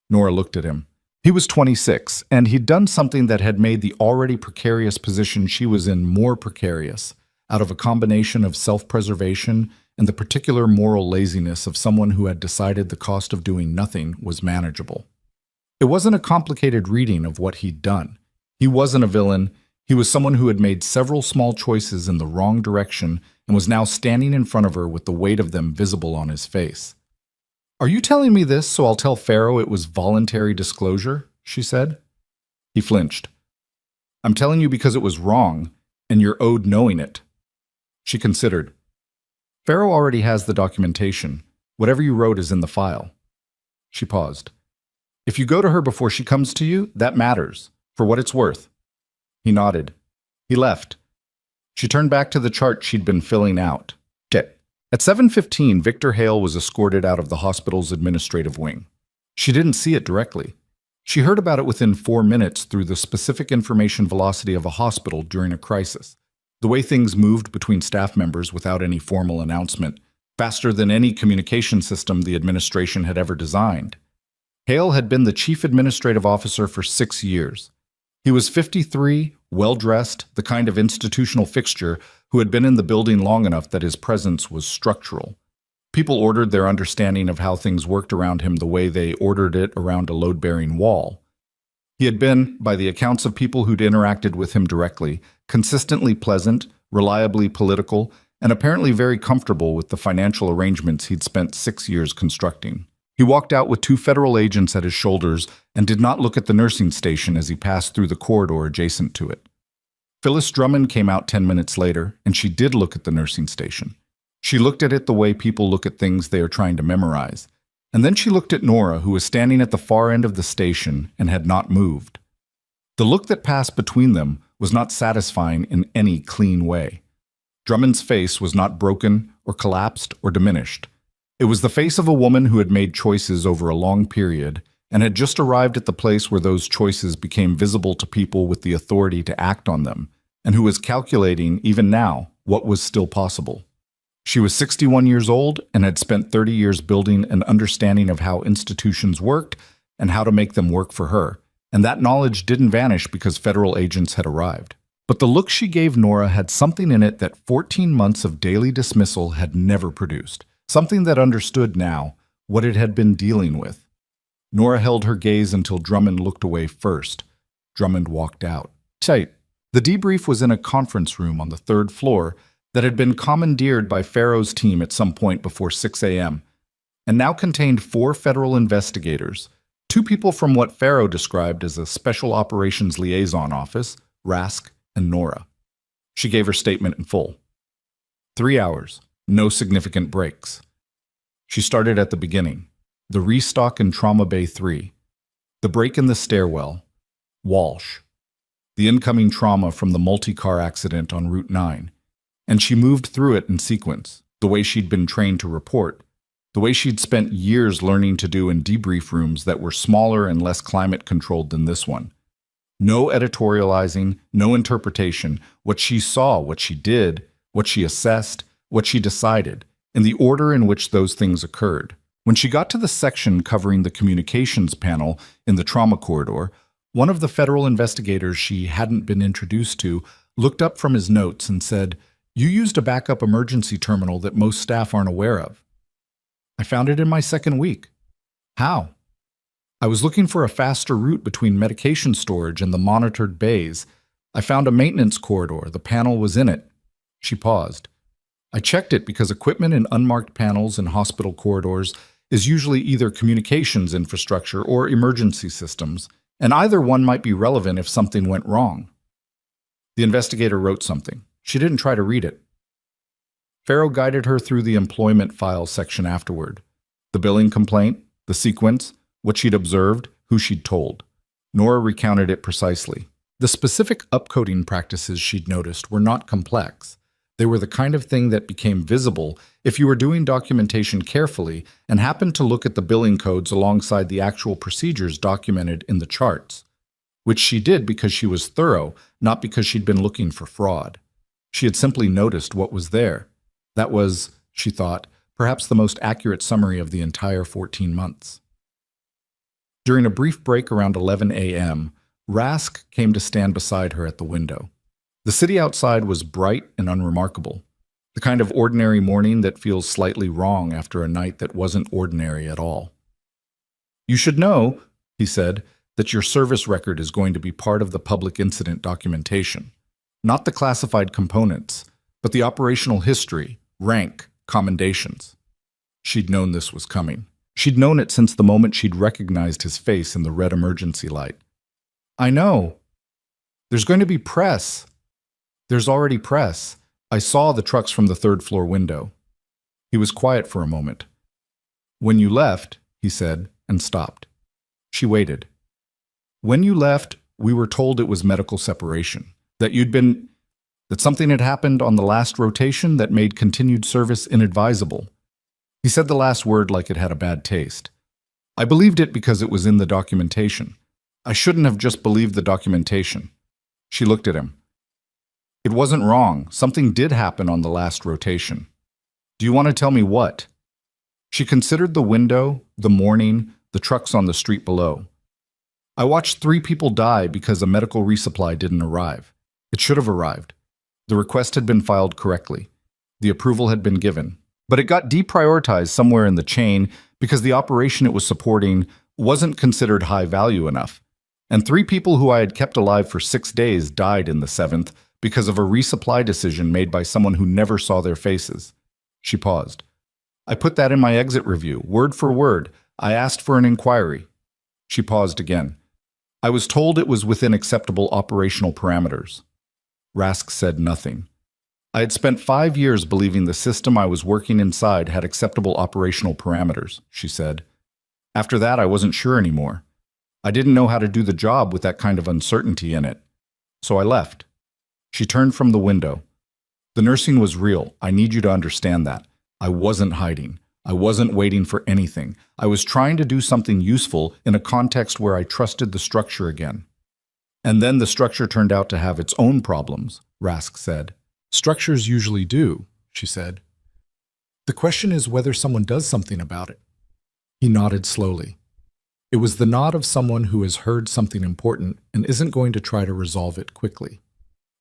Nora looked at him. He was 26, and he'd done something that had made the already precarious position she was in more precarious, out of a combination of self-preservation and the particular moral laziness of someone who had decided the cost of doing nothing was manageable. It wasn't a complicated reading of what he'd done. He wasn't a villain. He was someone who had made several small choices in the wrong direction and was now standing in front of her with the weight of them visible on his face. "Are you telling me this so I'll tell Pharaoh it was voluntary disclosure?" she said. He flinched. "I'm telling you because it was wrong, and you're owed knowing it." She considered. "Pharaoh already has the documentation. Whatever you wrote is in the file." She paused. "If you go to her before she comes to you, that matters, for what it's worth." He nodded. He left. She turned back to the chart she'd been filling out. At 7:15, Victor Hale was escorted out of the hospital's administrative wing. She didn't see it directly. She heard about it within 4 minutes through the specific information velocity of a hospital during a crisis. The way things moved between staff members without any formal announcement, faster than any communication system the administration had ever designed. Hale had been the chief administrative officer for 6 years. He was 53, well-dressed, the kind of institutional fixture who had been in the building long enough that his presence was structural. People ordered their understanding of how things worked around him the way they ordered it around a load-bearing wall. He had been, by the accounts of people who'd interacted with him directly, consistently pleasant, reliably political, and apparently very comfortable with the financial arrangements he'd spent 6 years constructing. He walked out with 2 federal agents at his shoulders and did not look at the nursing station as he passed through the corridor adjacent to it. Phyllis Drummond came out 10 minutes later, and she did look at the nursing station. She looked at it the way people look at things they are trying to memorize. And then she looked at Nora, who was standing at the far end of the station and had not moved. The look that passed between them was not satisfying in any clean way. Drummond's face was not broken or collapsed or diminished. It was the face of a woman who had made choices over a long period and had just arrived at the place where those choices became visible to people with the authority to act on them, and who was calculating, even now, what was still possible. She was 61 years old and had spent 30 years building an understanding of how institutions worked and how to make them work for her, and that knowledge didn't vanish because federal agents had arrived. But the look she gave Nora had something in it that 14 months of daily dismissal had never produced, something that understood now what it had been dealing with. Nora held her gaze until Drummond looked away first. Drummond walked out. The debrief was in a conference room on the 3rd floor that had been commandeered by Pharaoh's team at some point before 6 a.m., and now contained 4 federal investigators, 2 people from what Pharaoh described as a Special Operations Liaison Office, Rask and Nora. She gave her statement in full. 3 hours, no significant breaks. She started at the beginning. The restock in Trauma Bay 3, the break in the stairwell, Walsh, the incoming trauma from the multi-car accident on Route 9, and she moved through it in sequence, the way she'd been trained to report, the way she'd spent years learning to do in debrief rooms that were smaller and less climate-controlled than this one. No editorializing, no interpretation, what she saw, what she did, what she assessed, what she decided, and the order in which those things occurred. When she got to the section covering the communications panel in the trauma corridor, one of the federal investigators she hadn't been introduced to looked up from his notes and said, "You used a backup emergency terminal that most staff aren't aware of." "I found it in my second week." "How?" "I was looking for a faster route between medication storage and the monitored bays. I found a maintenance corridor. The panel was in it." She paused. "I checked it because equipment in unmarked panels in hospital corridors is usually either communications infrastructure or emergency systems, and either one might be relevant if something went wrong." The investigator wrote something. She didn't try to read it. Farrow guided her through the employment file section afterward. The billing complaint, the sequence, what she'd observed, who she'd told. Nora recounted it precisely. The specific upcoding practices she'd noticed were not complex. They were the kind of thing that became visible if you were doing documentation carefully and happened to look at the billing codes alongside the actual procedures documented in the charts, which she did because she was thorough, not because she'd been looking for fraud. She had simply noticed what was there. That was, she thought, perhaps the most accurate summary of the entire 14 months. During a brief break around 11 a.m., Rask came to stand beside her at the window. The city outside was bright and unremarkable, the kind of ordinary morning that feels slightly wrong after a night that wasn't ordinary at all. "You should know," he said, "that your service record is going to be part of the public incident documentation. Not the classified components, but the operational history, rank, commendations." She'd known this was coming. She'd known it since the moment she'd recognized his face in the red emergency light. "I know. There's going to be press." "There's already press. I saw the trucks from the third-floor window." He was quiet for a moment. "When you left," he said, and stopped. She waited. "When you left, we were told it was medical separation, that something had happened on the last rotation that made continued service inadvisable." He said the last word like it had a bad taste. "I believed it because it was in the documentation. I shouldn't have just believed the documentation." She looked at him. "It wasn't wrong. Something did happen on the last rotation. Do you want to tell me what?" She considered the window, the morning, the trucks on the street below. "I watched 3 people die because a medical resupply didn't arrive. It should have arrived. The request had been filed correctly. The approval had been given. But it got deprioritized somewhere in the chain because the operation it was supporting wasn't considered high value enough. And 3 people who I had kept alive for 6 days died in the 7th because of a resupply decision made by someone who never saw their faces." She paused. "I put that in my exit review, word for word. I asked for an inquiry." She paused again. "I was told it was within acceptable operational parameters." Rask said nothing. "I had spent 5 years believing the system I was working inside had acceptable operational parameters," she said. "After that, I wasn't sure anymore. I didn't know how to do the job with that kind of uncertainty in it. So I left." She turned from the window. "The nursing was real. I need you to understand that. I wasn't hiding. I wasn't waiting for anything. I was trying to do something useful in a context where I trusted the structure again." "And then the structure turned out to have its own problems," Rask said. "Structures usually do," she said. "The question is whether someone does something about it." He nodded slowly. It was the nod of someone who has heard something important and isn't going to try to resolve it quickly.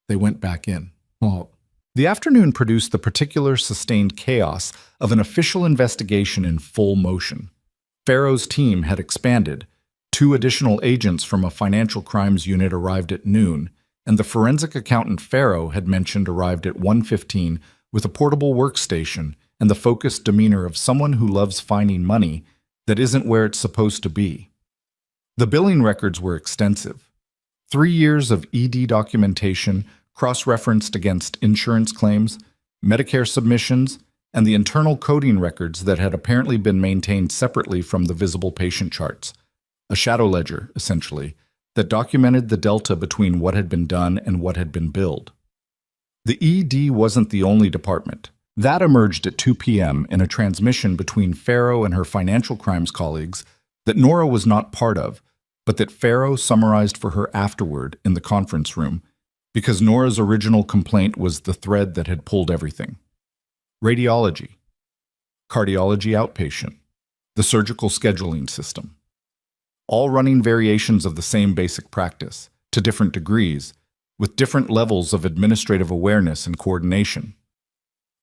They went back in. The afternoon produced the particular sustained chaos of an official investigation in full motion. Farrow's team had expanded. 2 additional agents from a financial crimes unit arrived at noon, and the forensic accountant Farrow had mentioned arrived at 1:15 with a portable workstation and the focused demeanor of someone who loves finding money that isn't where it's supposed to be. The billing records were extensive. 3 years of ED documentation, cross-referenced against insurance claims, Medicare submissions, and the internal coding records that had apparently been maintained separately from the visible patient charts. A shadow ledger, essentially, that documented the delta between what had been done and what had been billed. The ED wasn't the only department. That emerged at 2 p.m. in a transmission between Farrow and her financial crimes colleagues that Nora was not part of, but that Farrow summarized for her afterward in the conference room, because Nora's original complaint was the thread that had pulled everything. Radiology. Cardiology outpatient. the surgical scheduling system. All running variations of the same basic practice, to different degrees, with different levels of administrative awareness and coordination.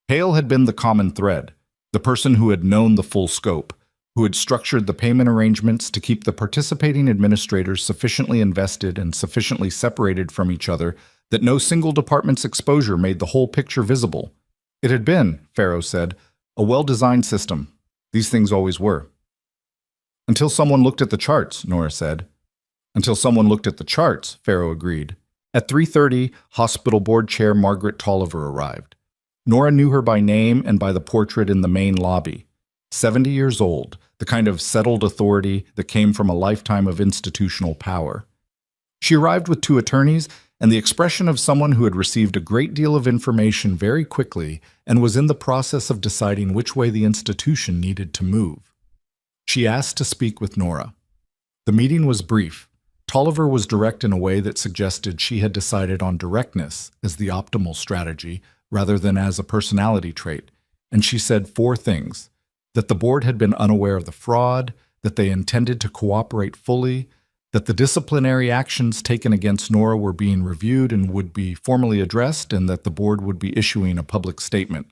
Hale had been the common thread, the person who had known the full scope, who had structured the payment arrangements to keep the participating administrators sufficiently invested and sufficiently separated from each other that no single department's exposure made the whole picture visible. It had been, Farrow said, a well-designed system. These things always were. Until someone looked at the charts, Nora said. Until someone looked at the charts, Farrow agreed. At 3:30, hospital board chair Margaret Tolliver arrived. Nora knew her by name and by the portrait in the main lobby. 70 years old, the kind of settled authority that came from a lifetime of institutional power. She arrived with 2 attorneys and the expression of someone who had received a great deal of information very quickly and was in the process of deciding which way the institution needed to move. She asked to speak with Nora. The meeting was brief. Tolliver was direct in a way that suggested she had decided on directness as the optimal strategy rather than as a personality trait, and she said 4 things: that the board had been unaware of the fraud, that they intended to cooperate fully, that the disciplinary actions taken against Nora were being reviewed and would be formally addressed, and that the board would be issuing a public statement.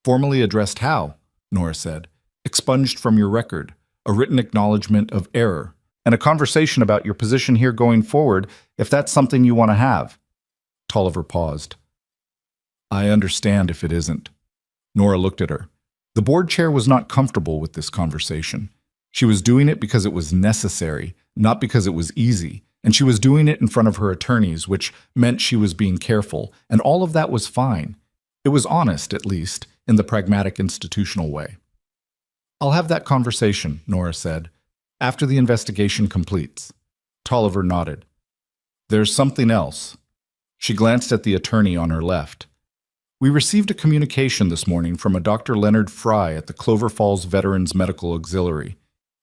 Formally addressed how? Nora said. Expunged from your record, a written acknowledgement of error, and a conversation about your position here going forward, if that's something you want to have. Tolliver paused. I understand if it isn't. Nora looked at her. The board chair was not comfortable with this conversation. She was doing it because it was necessary, not because it was easy, and she was doing it in front of her attorneys, which meant she was being careful, and all of that was fine. It was honest, at least, in the pragmatic institutional way. I'll have that conversation, Nora said, after the investigation completes. Tolliver nodded. There's something else. She glanced at the attorney on her left. We received a communication this morning from a Dr. Leonard Fry at the Clover Falls Veterans Medical Auxiliary.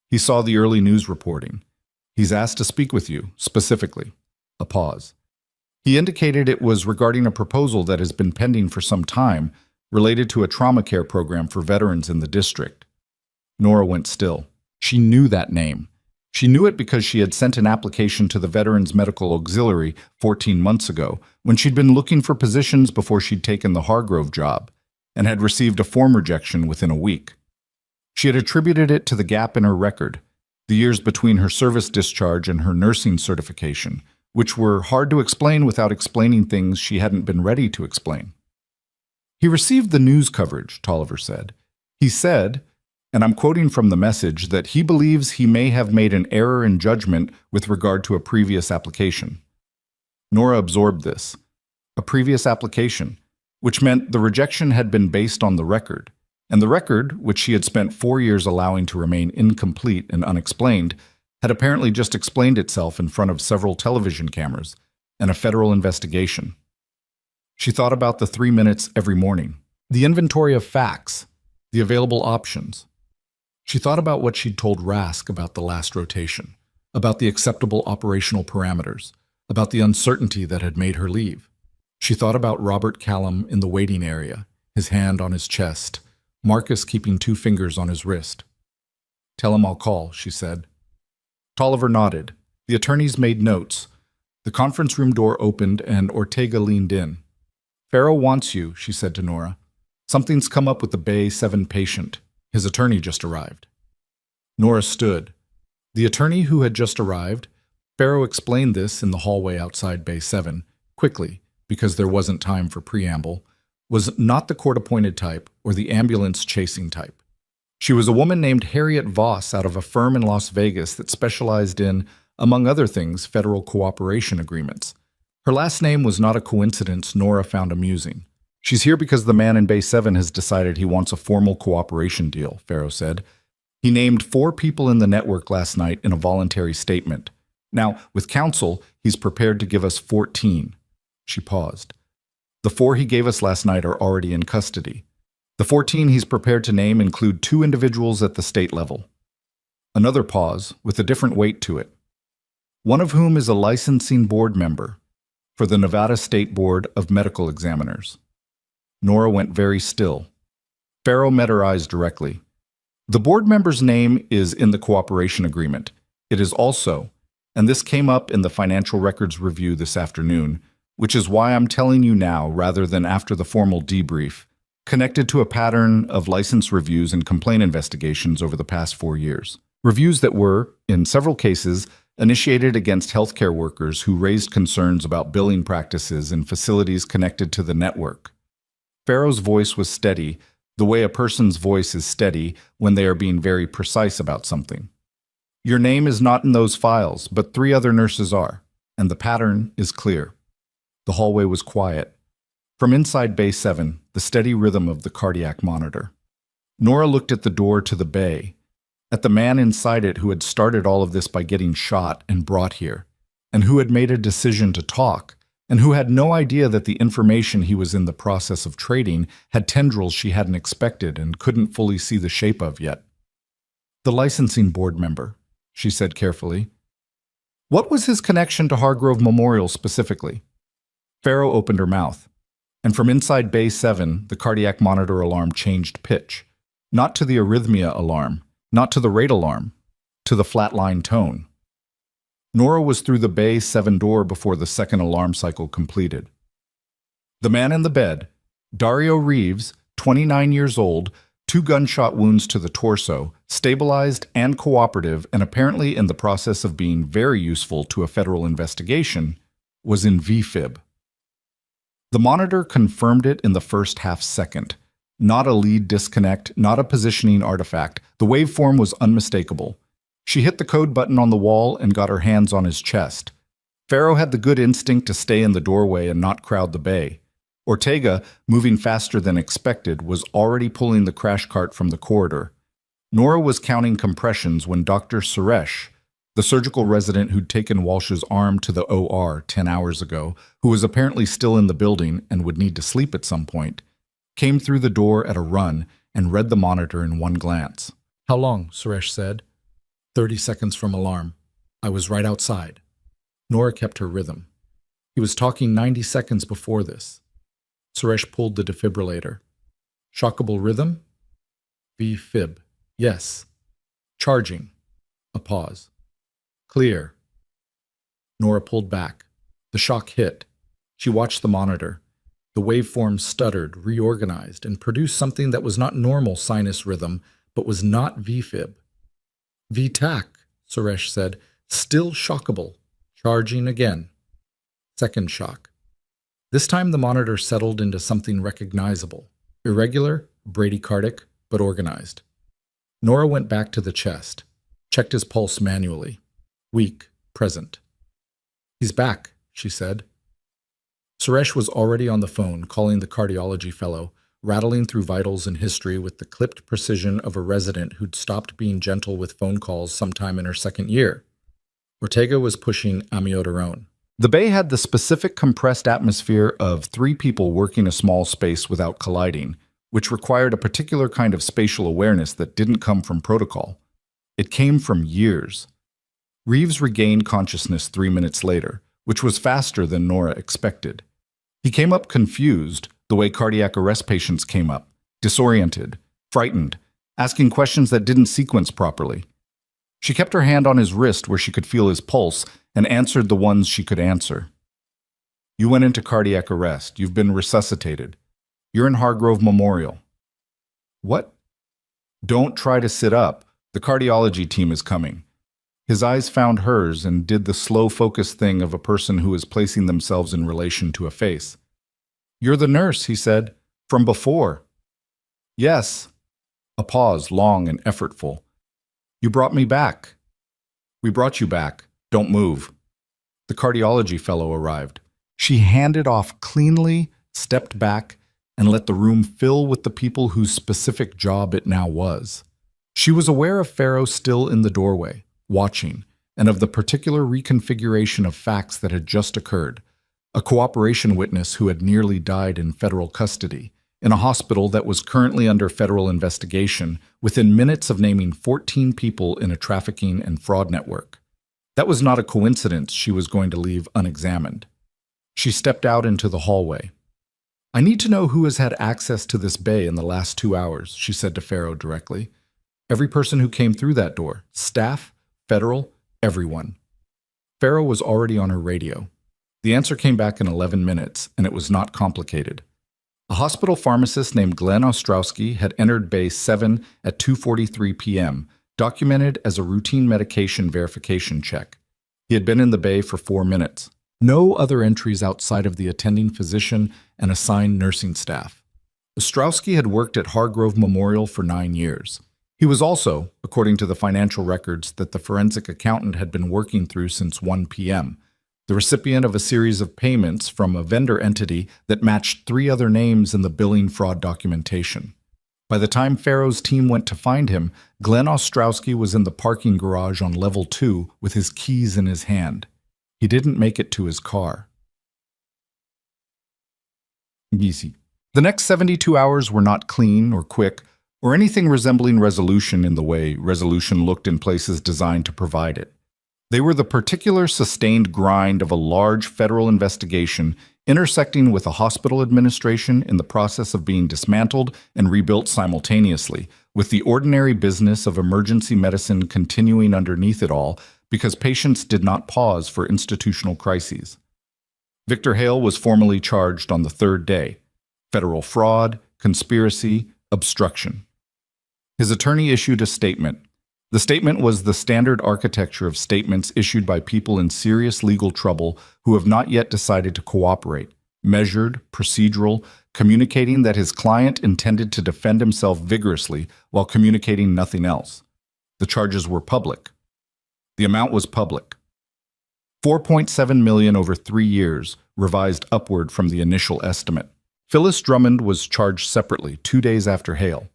He saw the early news reporting. He's asked to speak with you, specifically. A pause. He indicated it was regarding a proposal that has been pending for some time, related to a trauma care program for veterans in the district. Nora went still. She knew that name. She knew it because she had sent an application to the Veterans Medical Auxiliary 14 months ago, when she'd been looking for positions before she'd taken the Hargrove job, and had received a form rejection within a week. She had attributed it to the gap in her record, the years between her service discharge and her nursing certification, which were hard to explain without explaining things she hadn't been ready to explain. He received the news coverage, Tolliver said. He said, and I'm quoting from the message, that he believes he may have made an error in judgment with regard to a previous application. Nora absorbed this. A previous application, which meant the rejection had been based on the record, and the record, which she had spent 4 years allowing to remain incomplete and unexplained, had apparently just explained itself in front of several television cameras and a federal investigation. She thought about the 3 minutes every morning, the inventory of facts, the available options. She thought about what she'd told Rask about the last rotation, about the acceptable operational parameters, about the uncertainty that had made her leave. She thought about Robert Callum in the waiting area, his hand on his chest, Marcus keeping 2 fingers on his wrist. Tell him I'll call, she said. Tolliver nodded. The attorneys made notes. The conference room door opened and Ortega leaned in. Farrow wants you, she said to Nora. Something's come up with the Bay 7 patient. His attorney just arrived. Nora stood. The attorney who had just arrived, Farrow explained this in the hallway outside Bay 7, quickly, because there wasn't time for preamble, was not the court-appointed type or the ambulance-chasing type. She was a woman named Harriet Voss out of a firm in Las Vegas that specialized in, among other things, federal cooperation agreements. Her last name was not a coincidence Nora found amusing. She's here because the man in Bay 7 has decided he wants a formal cooperation deal, Farrow said. He named 4 people in the network last night in a voluntary statement. Now, with counsel, he's prepared to give us 14. She paused. The 4 he gave us last night are already in custody. The 14 he's prepared to name include 2 individuals at the state level. Another pause, with a different weight to it. One of whom is a licensing board member for the Nevada State Board of Medical Examiners. Nora went very still. Farrow met her eyes directly. The board member's name is in the cooperation agreement. It is also, and this came up in the financial records review this afternoon, which is why I'm telling you now rather than after the formal debrief, connected to a pattern of license reviews and complaint investigations over the past 4 years. Reviews that were, in several cases, initiated against healthcare workers who raised concerns about billing practices in facilities connected to the network. Pharaoh's voice was steady, the way a person's voice is steady when they are being very precise about something. Your name is not in those files, but 3 other nurses are, and the pattern is clear. The hallway was quiet. From inside Bay 7, the steady rhythm of the cardiac monitor. Nora looked at the door to the bay, at the man inside it who had started all of this by getting shot and brought here, and who had made a decision to talk, and who had no idea that the information he was in the process of trading had tendrils she hadn't expected and couldn't fully see the shape of yet. The licensing board member, she said carefully. What was his connection to Hargrove Memorial specifically? Pharaoh opened her mouth, and from inside Bay 7, the cardiac monitor alarm changed pitch, not to the arrhythmia alarm, not to the rate alarm, to the flatline tone. Nora was through the Bay 7 door before the second alarm cycle completed. The man in the bed, Dario Reeves, 29 years old, 2 gunshot wounds to the torso, stabilized and cooperative and apparently in the process of being very useful to a federal investigation, was in VFib. The monitor confirmed it in the first half second. Not a lead disconnect, not a positioning artifact. The waveform was unmistakable. She hit the code button on the wall and got her hands on his chest. Pharaoh had the good instinct to stay in the doorway and not crowd the bay. Ortega, moving faster than expected, was already pulling the crash cart from the corridor. Nora was counting compressions when Dr. Suresh, the surgical resident who'd taken Walsh's arm to the OR 10 hours ago, who was apparently still in the building and would need to sleep at some point, came through the door at a run and read the monitor in one glance. How long? Suresh said. 30 seconds from alarm. I was right outside. Nora kept her rhythm. He was talking 90 seconds before this. Suresh pulled the defibrillator. Shockable rhythm? V-fib. Yes. Charging. A pause. Clear. Nora pulled back. The shock hit. She watched the monitor. The waveform stuttered, reorganized, and produced something that was not normal sinus rhythm, but was not V-fib. V-tac, Suresh said. Still shockable. Charging again. Second shock. This time the monitor settled into something recognizable. Irregular, bradycardic, but organized. Nora went back to the chest. Checked his pulse manually. Weak, present. He's back, she said. Suresh was already on the phone, calling the cardiology fellow, rattling through vitals and history with the clipped precision of a resident who'd stopped being gentle with phone calls sometime in her second year. Ortega was pushing amiodarone. The bay had the specific compressed atmosphere of 3 people working a small space without colliding, which required a particular kind of spatial awareness that didn't come from protocol. It came from years. Reeves regained consciousness 3 minutes later, which was faster than Nora expected. He came up confused, the way cardiac arrest patients came up, disoriented, frightened, asking questions that didn't sequence properly. She kept her hand on his wrist where she could feel his pulse and answered the ones she could answer. You went into cardiac arrest. You've been resuscitated. You're in Hargrove Memorial. What? Don't try to sit up. The cardiology team is coming. His eyes found hers and did the slow focus thing of a person who is placing themselves in relation to a face. You're the nurse, he said, from before. Yes. A pause, long and effortful. You brought me back. We brought you back. Don't move. The cardiology fellow arrived. She handed off cleanly, stepped back, and let the room fill with the people whose specific job it now was. She was aware of Pharaoh still in the doorway, watching, and of the particular reconfiguration of facts that had just occurred. A cooperation witness who had nearly died in federal custody, in a hospital that was currently under federal investigation, within minutes of naming 14 people in a trafficking and fraud network. That was not a coincidence she was going to leave unexamined. She stepped out into the hallway. I need to know who has had access to this bay in the last 2 hours, she said to Pharaoh directly. Every person who came through that door, staff, federal, everyone. Farrow was already on her radio. The answer came back in 11 minutes, and it was not complicated. A hospital pharmacist named Glenn Ostrowski had entered Bay 7 at 2:43 p.m., documented as a routine medication verification check. He had been in the bay for 4 minutes. No other entries outside of the attending physician and assigned nursing staff. Ostrowski had worked at Hargrove Memorial for 9 years. He was also, according to the financial records that the forensic accountant had been working through since 1 p.m., the recipient of a series of payments from a vendor entity that matched 3 other names in the billing fraud documentation. By the time Farrow's team went to find him, Glenn Ostrowski was in the parking garage on level 2 with his keys in his hand. He didn't make it to his car. Easy. The next 72 hours were not clean or quick or anything resembling resolution in the way resolution looked in places designed to provide it. They were the particular sustained grind of a large federal investigation intersecting with a hospital administration in the process of being dismantled and rebuilt simultaneously, with the ordinary business of emergency medicine continuing underneath it all because patients did not pause for institutional crises. Victor Hale was formally charged on the 3rd day: federal fraud, conspiracy, obstruction. His attorney issued a statement. The statement was the standard architecture of statements issued by people in serious legal trouble who have not yet decided to cooperate, measured, procedural, communicating that his client intended to defend himself vigorously while communicating nothing else. The charges were public. The amount was public. $4.7 million over 3 years, revised upward from the initial estimate. Phyllis Drummond was charged separately 2 days after Hale.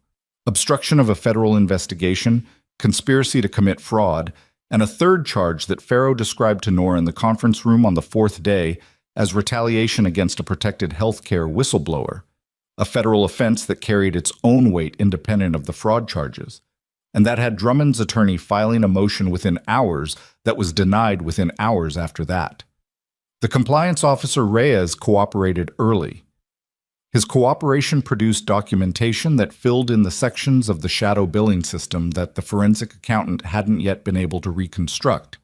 Obstruction of a federal investigation, conspiracy to commit fraud, and a 3rd charge that Farrow described to Nora in the conference room on the 4th day as retaliation against a protected healthcare whistleblower, a federal offense that carried its own weight independent of the fraud charges, and that had Drummond's attorney filing a motion within hours that was denied within hours after that. The compliance officer Reyes cooperated early. His cooperation produced documentation that filled in the sections of the shadow billing system that the forensic accountant hadn't yet been able to reconstruct.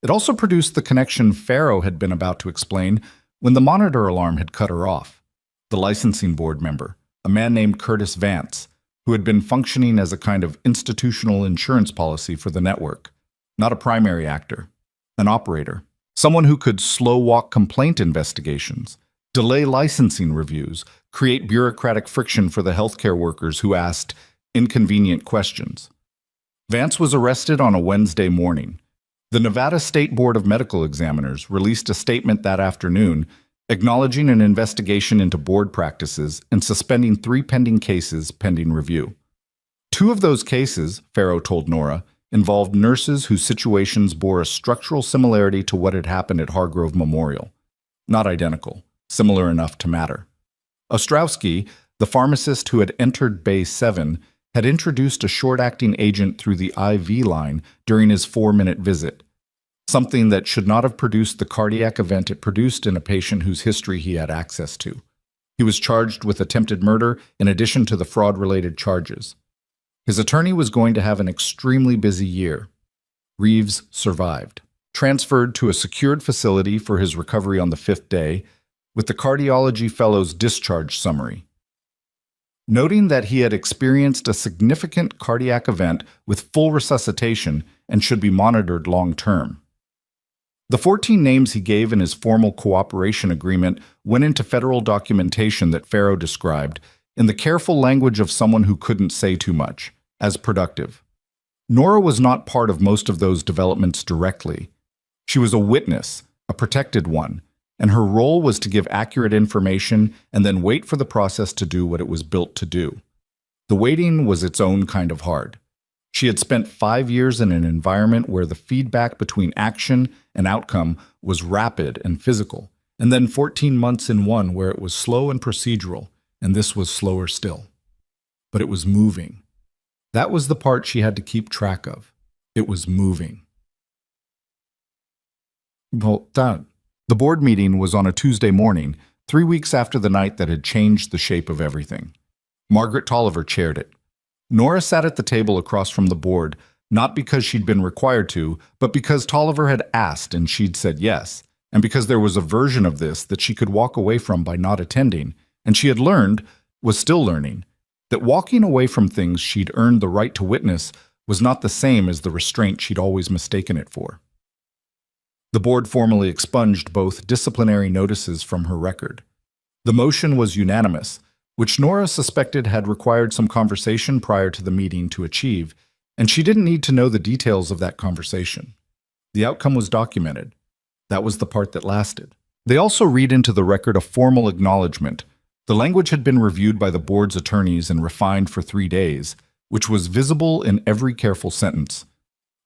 It also produced the connection Farrow had been about to explain when the monitor alarm had cut her off. The licensing board member, a man named Curtis Vance, who had been functioning as a kind of institutional insurance policy for the network, not a primary actor, an operator, someone who could slow-walk complaint investigations, delay licensing reviews, create bureaucratic friction for the healthcare workers who asked inconvenient questions. Vance was arrested on a Wednesday morning. The Nevada State Board of Medical Examiners released a statement that afternoon acknowledging an investigation into board practices and suspending 3 pending cases pending review. 2 of those cases, Farrow told Nora, involved nurses whose situations bore a structural similarity to what had happened at Hargrove Memorial. Not identical, similar enough to matter. Ostrowski, the pharmacist who had entered Bay 7, had introduced a short-acting agent through the IV line during his 4-minute visit, something that should not have produced the cardiac event it produced in a patient whose history he had access to. He was charged with attempted murder in addition to the fraud-related charges. His attorney was going to have an extremely busy year. Reeves survived. Transferred to a secured facility for his recovery on the 5th day, with the cardiology fellow's discharge summary, noting that he had experienced a significant cardiac event with full resuscitation and should be monitored long-term. The 14 names he gave in his formal cooperation agreement went into federal documentation that Farrow described, in the careful language of someone who couldn't say too much, as productive. Nora was not part of most of those developments directly. She was a witness, a protected one, and her role was to give accurate information and then wait for the process to do what it was built to do. The waiting was its own kind of hard. She had spent 5 years in an environment where the feedback between action and outcome was rapid and physical, and then 14 months in one where it was slow and procedural, and this was slower still. But it was moving. That was the part she had to keep track of. It was moving. Well, the board meeting was on a Tuesday morning, 3 weeks after the night that had changed the shape of everything. Margaret Tolliver chaired it. Nora sat at the table across from the board, not because she'd been required to, but because Tolliver had asked and she'd said yes, and because there was a version of this that she could walk away from by not attending, and she had learned, was still learning, that walking away from things she'd earned the right to witness was not the same as the restraint she'd always mistaken it for. The board formally expunged both disciplinary notices from her record. The motion was unanimous, which Nora suspected had required some conversation prior to the meeting to achieve, and she didn't need to know the details of that conversation. The outcome was documented. That was the part that lasted. They also read into the record a formal acknowledgement. The language had been reviewed by the board's attorneys and refined for 3 days, which was visible in every careful sentence.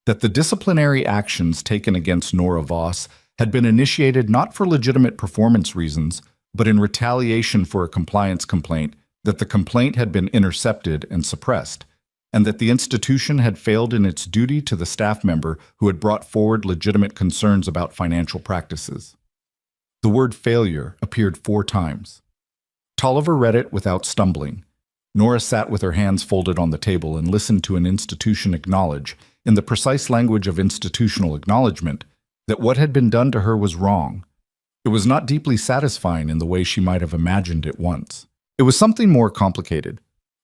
That the disciplinary actions taken against Nora Voss had been initiated not for legitimate performance reasons, but in retaliation for a compliance complaint, that the complaint had been intercepted and suppressed, and that the institution had failed in its duty to the staff member who had brought forward legitimate concerns about financial practices. The word failure appeared 4 times. Tolliver read it without stumbling. Nora sat with her hands folded on the table and listened to an institution acknowledge, in the precise language of institutional acknowledgement, that what had been done to her was wrong. It was not deeply satisfying in the way she might have imagined it once. It was something more complicated.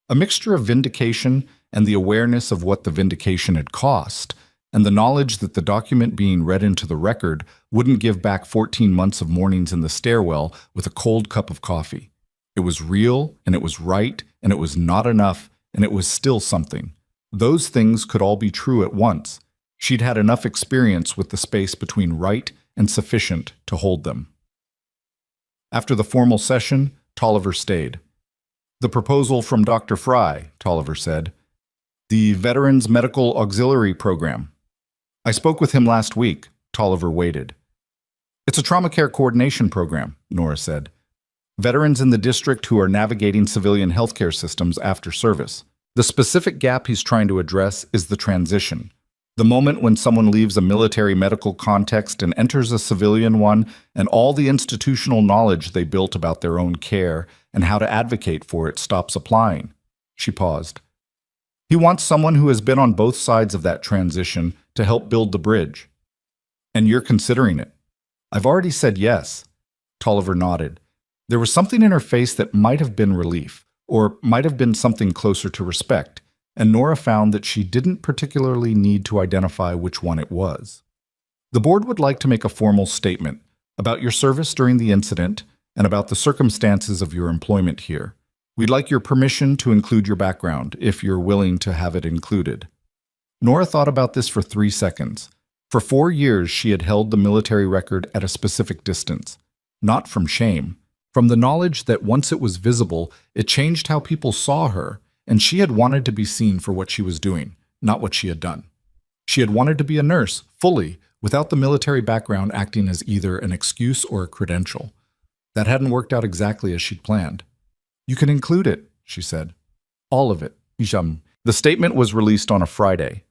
A mixture of vindication and the awareness of what the vindication had cost, and the knowledge that the document being read into the record wouldn't give back 14 months of mornings in the stairwell with a cold cup of coffee. It was real, and it was right, and it was not enough, and it was still something. Those things could all be true at once. She'd had enough experience with the space between right and sufficient to hold them. After the formal session, Tolliver stayed. "The proposal from Dr. Fry," Tolliver said. "The Veterans Medical Auxiliary Program. I spoke with him last week." Tolliver waited. "It's a trauma care coordination program," Nora said. "Veterans in the district who are navigating civilian healthcare systems after service. The specific gap he's trying to address is the transition. The moment when someone leaves a military medical context and enters a civilian one, and all the institutional knowledge they built about their own care and how to advocate for it stops applying." She paused. "He wants someone who has been on both sides of that transition to help build the bridge. And you're considering it." "I've already said yes." Tolliver nodded. There was something in her face that might have been relief, or might have been something closer to respect, and Nora found that she didn't particularly need to identify which one it was. "The board would like to make a formal statement about your service during the incident and about the circumstances of your employment here. We'd like your permission to include your background, if you're willing to have it included." Nora thought about this for 3 seconds. For 4 years, she had held the military record at a specific distance, not from shame, from the knowledge that once it was visible, it changed how people saw her, and she had wanted to be seen for what she was doing, not what she had done. She had wanted to be a nurse, fully, without the military background acting as either an excuse or a credential. That hadn't worked out exactly as she'd planned. "You can include it," she said. "All of it." The statement was released on a Friday.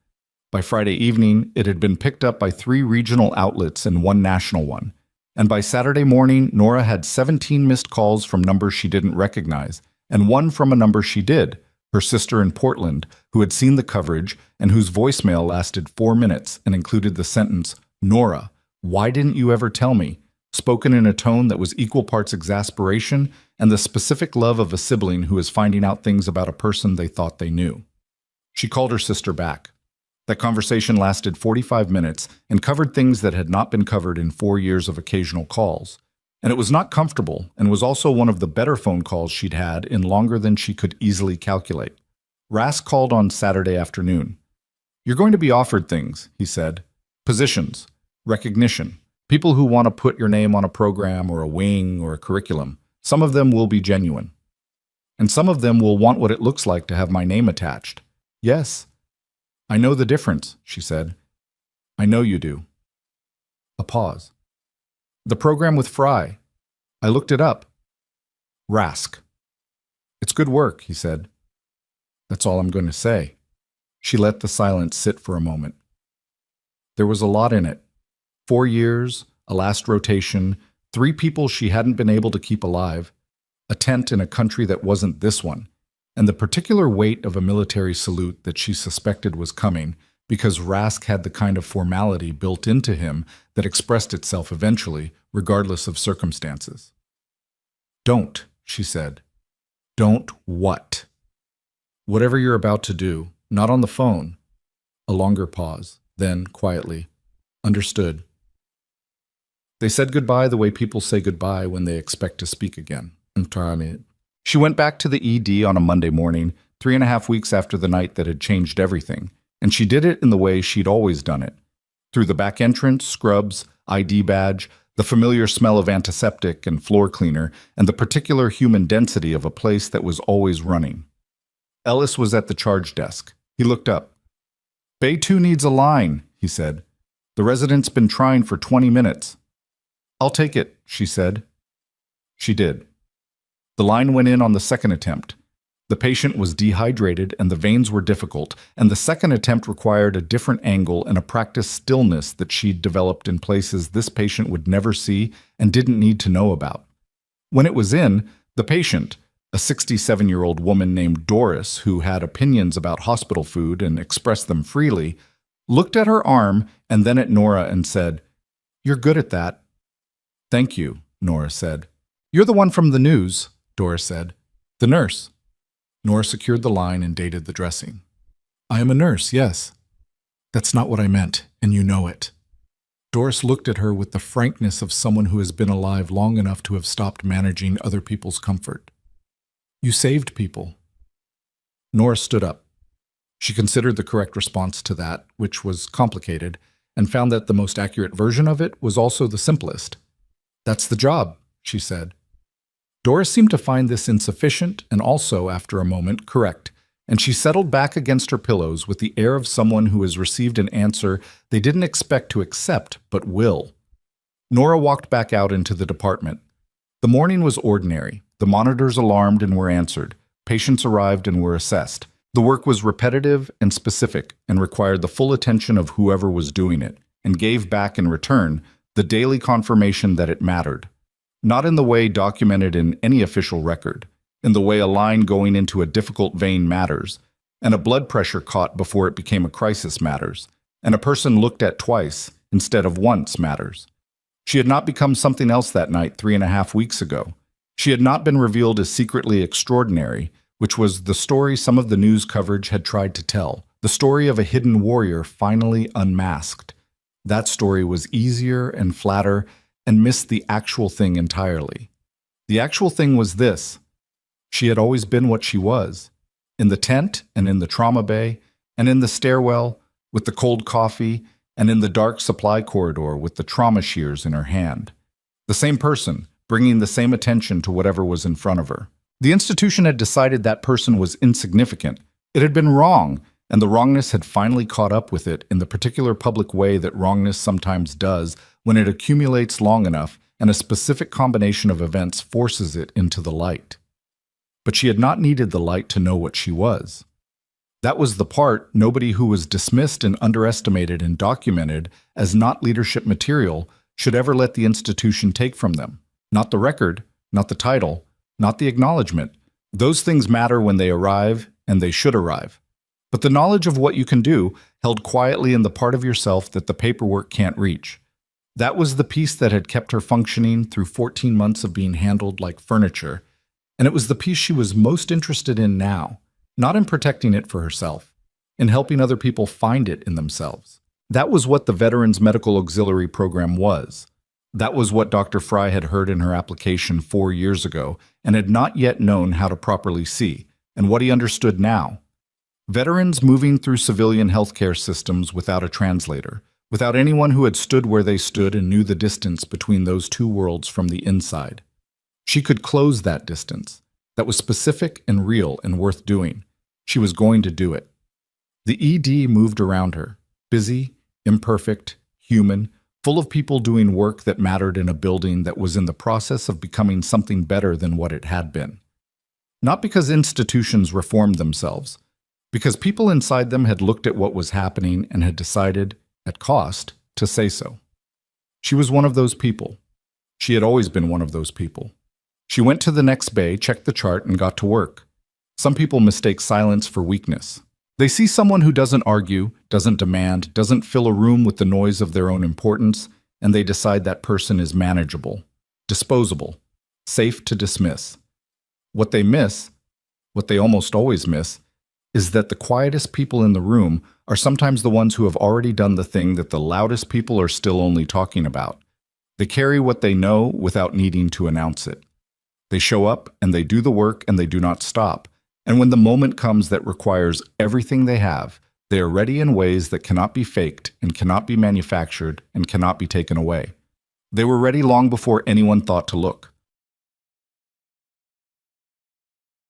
By Friday evening, it had been picked up by 3 regional outlets and 1 national one. And by Saturday morning, Nora had 17 missed calls from numbers she didn't recognize, and 1 from a number she did, her sister in Portland, who had seen the coverage and whose voicemail lasted 4 minutes and included the sentence, "Nora, why didn't you ever tell me?" spoken in a tone that was equal parts exasperation and the specific love of a sibling who is finding out things about a person they thought they knew. She called her sister back. That conversation lasted 45 minutes and covered things that had not been covered in 4 years of occasional calls. And it was not comfortable and was also one of the better phone calls she'd had in longer than she could easily calculate. Rask called on Saturday afternoon. "You're going to be offered things," he said. "Positions, recognition, people who want to put your name on a program or a wing or a curriculum. Some of them will be genuine. And some of them will want what it looks like to have my name attached." "Yes. I know the difference," she said. "I know you do." A pause. "The program with Fry. I looked it up." Rask. "It's good work," he said. "That's all I'm going to say." She let the silence sit for a moment. There was a lot in it. 4 years, a last rotation, 3 people she hadn't been able to keep alive, a tent in a country that wasn't this one, and the particular weight of a military salute that she suspected was coming because Rask had the kind of formality built into him that expressed itself eventually, regardless of circumstances. "Don't," she said. "Don't what?" "Whatever you're about to do, not on the phone." A longer pause, then, quietly, "Understood." They said goodbye the way people say goodbye when they expect to speak again. She went back to the ED on a Monday morning, 3.5 weeks after the night that had changed everything, and she did it in the way she'd always done it. Through the back entrance, scrubs, ID badge, the familiar smell of antiseptic and floor cleaner, and the particular human density of a place that was always running. Ellis was at the charge desk. He looked up. "Bay 2 needs a line," he said. "The resident's been trying for 20 minutes. "I'll take it," she said. She did. The line went in on the second attempt. The patient was dehydrated and the veins were difficult, and the second attempt required a different angle and a practiced stillness that she'd developed in places this patient would never see and didn't need to know about. When it was in, the patient, a 67-year-old woman named Doris who had opinions about hospital food and expressed them freely, looked at her arm and then at Nora and said, "You're good at that." "Thank you," Nora said. "You're the one from the news," Doris said. "The nurse." Nora secured the line and dated the dressing. "I am a nurse, yes." "That's not what I meant, and you know it." Doris looked at her with the frankness of someone who has been alive long enough to have stopped managing other people's comfort. "You saved people." Nora stood up. She considered the correct response to that, which was complicated, and found that the most accurate version of it was also the simplest. "That's the job," she said. Doris seemed to find this insufficient and also, after a moment, correct, and she settled back against her pillows with the air of someone who has received an answer they didn't expect to accept but will. Nora walked back out into the department. The morning was ordinary. The monitors alarmed and were answered. Patients arrived and were assessed. The work was repetitive and specific and required the full attention of whoever was doing it, and gave back in return the daily confirmation that it mattered. Not in the way documented in any official record, in the way a line going into a difficult vein matters, and a blood pressure caught before it became a crisis matters, and a person looked at twice instead of once matters. She had not become something else that night 3.5 weeks ago. She had not been revealed as secretly extraordinary, which was the story some of the news coverage had tried to tell, the story of a hidden warrior finally unmasked. That story was easier and flatter and missed the actual thing entirely. The actual thing was this. She had always been what she was, in the tent and in the trauma bay and in the stairwell with the cold coffee and in the dark supply corridor with the trauma shears in her hand. The same person, bringing the same attention to whatever was in front of her. The institution had decided that person was insignificant. It had been wrong, and the wrongness had finally caught up with it in the particular public way that wrongness sometimes does when it accumulates long enough and a specific combination of events forces it into the light. But she had not needed the light to know what she was. That was the part nobody who was dismissed and underestimated and documented as not leadership material should ever let the institution take from them. Not the record, not the title, not the acknowledgement. Those things matter when they arrive, and they should arrive. But the knowledge of what you can do, held quietly in the part of yourself that the paperwork can't reach. That was the piece that had kept her functioning through 14 months of being handled like furniture, and it was the piece she was most interested in now, not in protecting it for herself, in helping other people find it in themselves. That was what the Veterans Medical Auxiliary Program was. That was what Dr. Fry had heard in her application 4 years ago and had not yet known how to properly see, and what he understood now. Veterans moving through civilian healthcare systems without a translator, without anyone who had stood where they stood and knew the distance between those two worlds from the inside. She could close that distance. That was specific and real and worth doing. She was going to do it. The ED moved around her, busy, imperfect, human, full of people doing work that mattered in a building that was in the process of becoming something better than what it had been. Not because institutions reformed themselves, because people inside them had looked at what was happening and had decided, at cost, to say so. She was one of those people. She had always been one of those people. She went to the next bay, checked the chart, and got to work. Some people mistake silence for weakness. They see someone who doesn't argue, doesn't demand, doesn't fill a room with the noise of their own importance, and they decide that person is manageable, disposable, safe to dismiss. What they miss, what they almost always miss, is that the quietest people in the room are sometimes the ones who have already done the thing that the loudest people are still only talking about. They carry what they know without needing to announce it. They show up and they do the work and they do not stop. And when the moment comes that requires everything they have, they are ready in ways that cannot be faked and cannot be manufactured and cannot be taken away. They were ready long before anyone thought to look.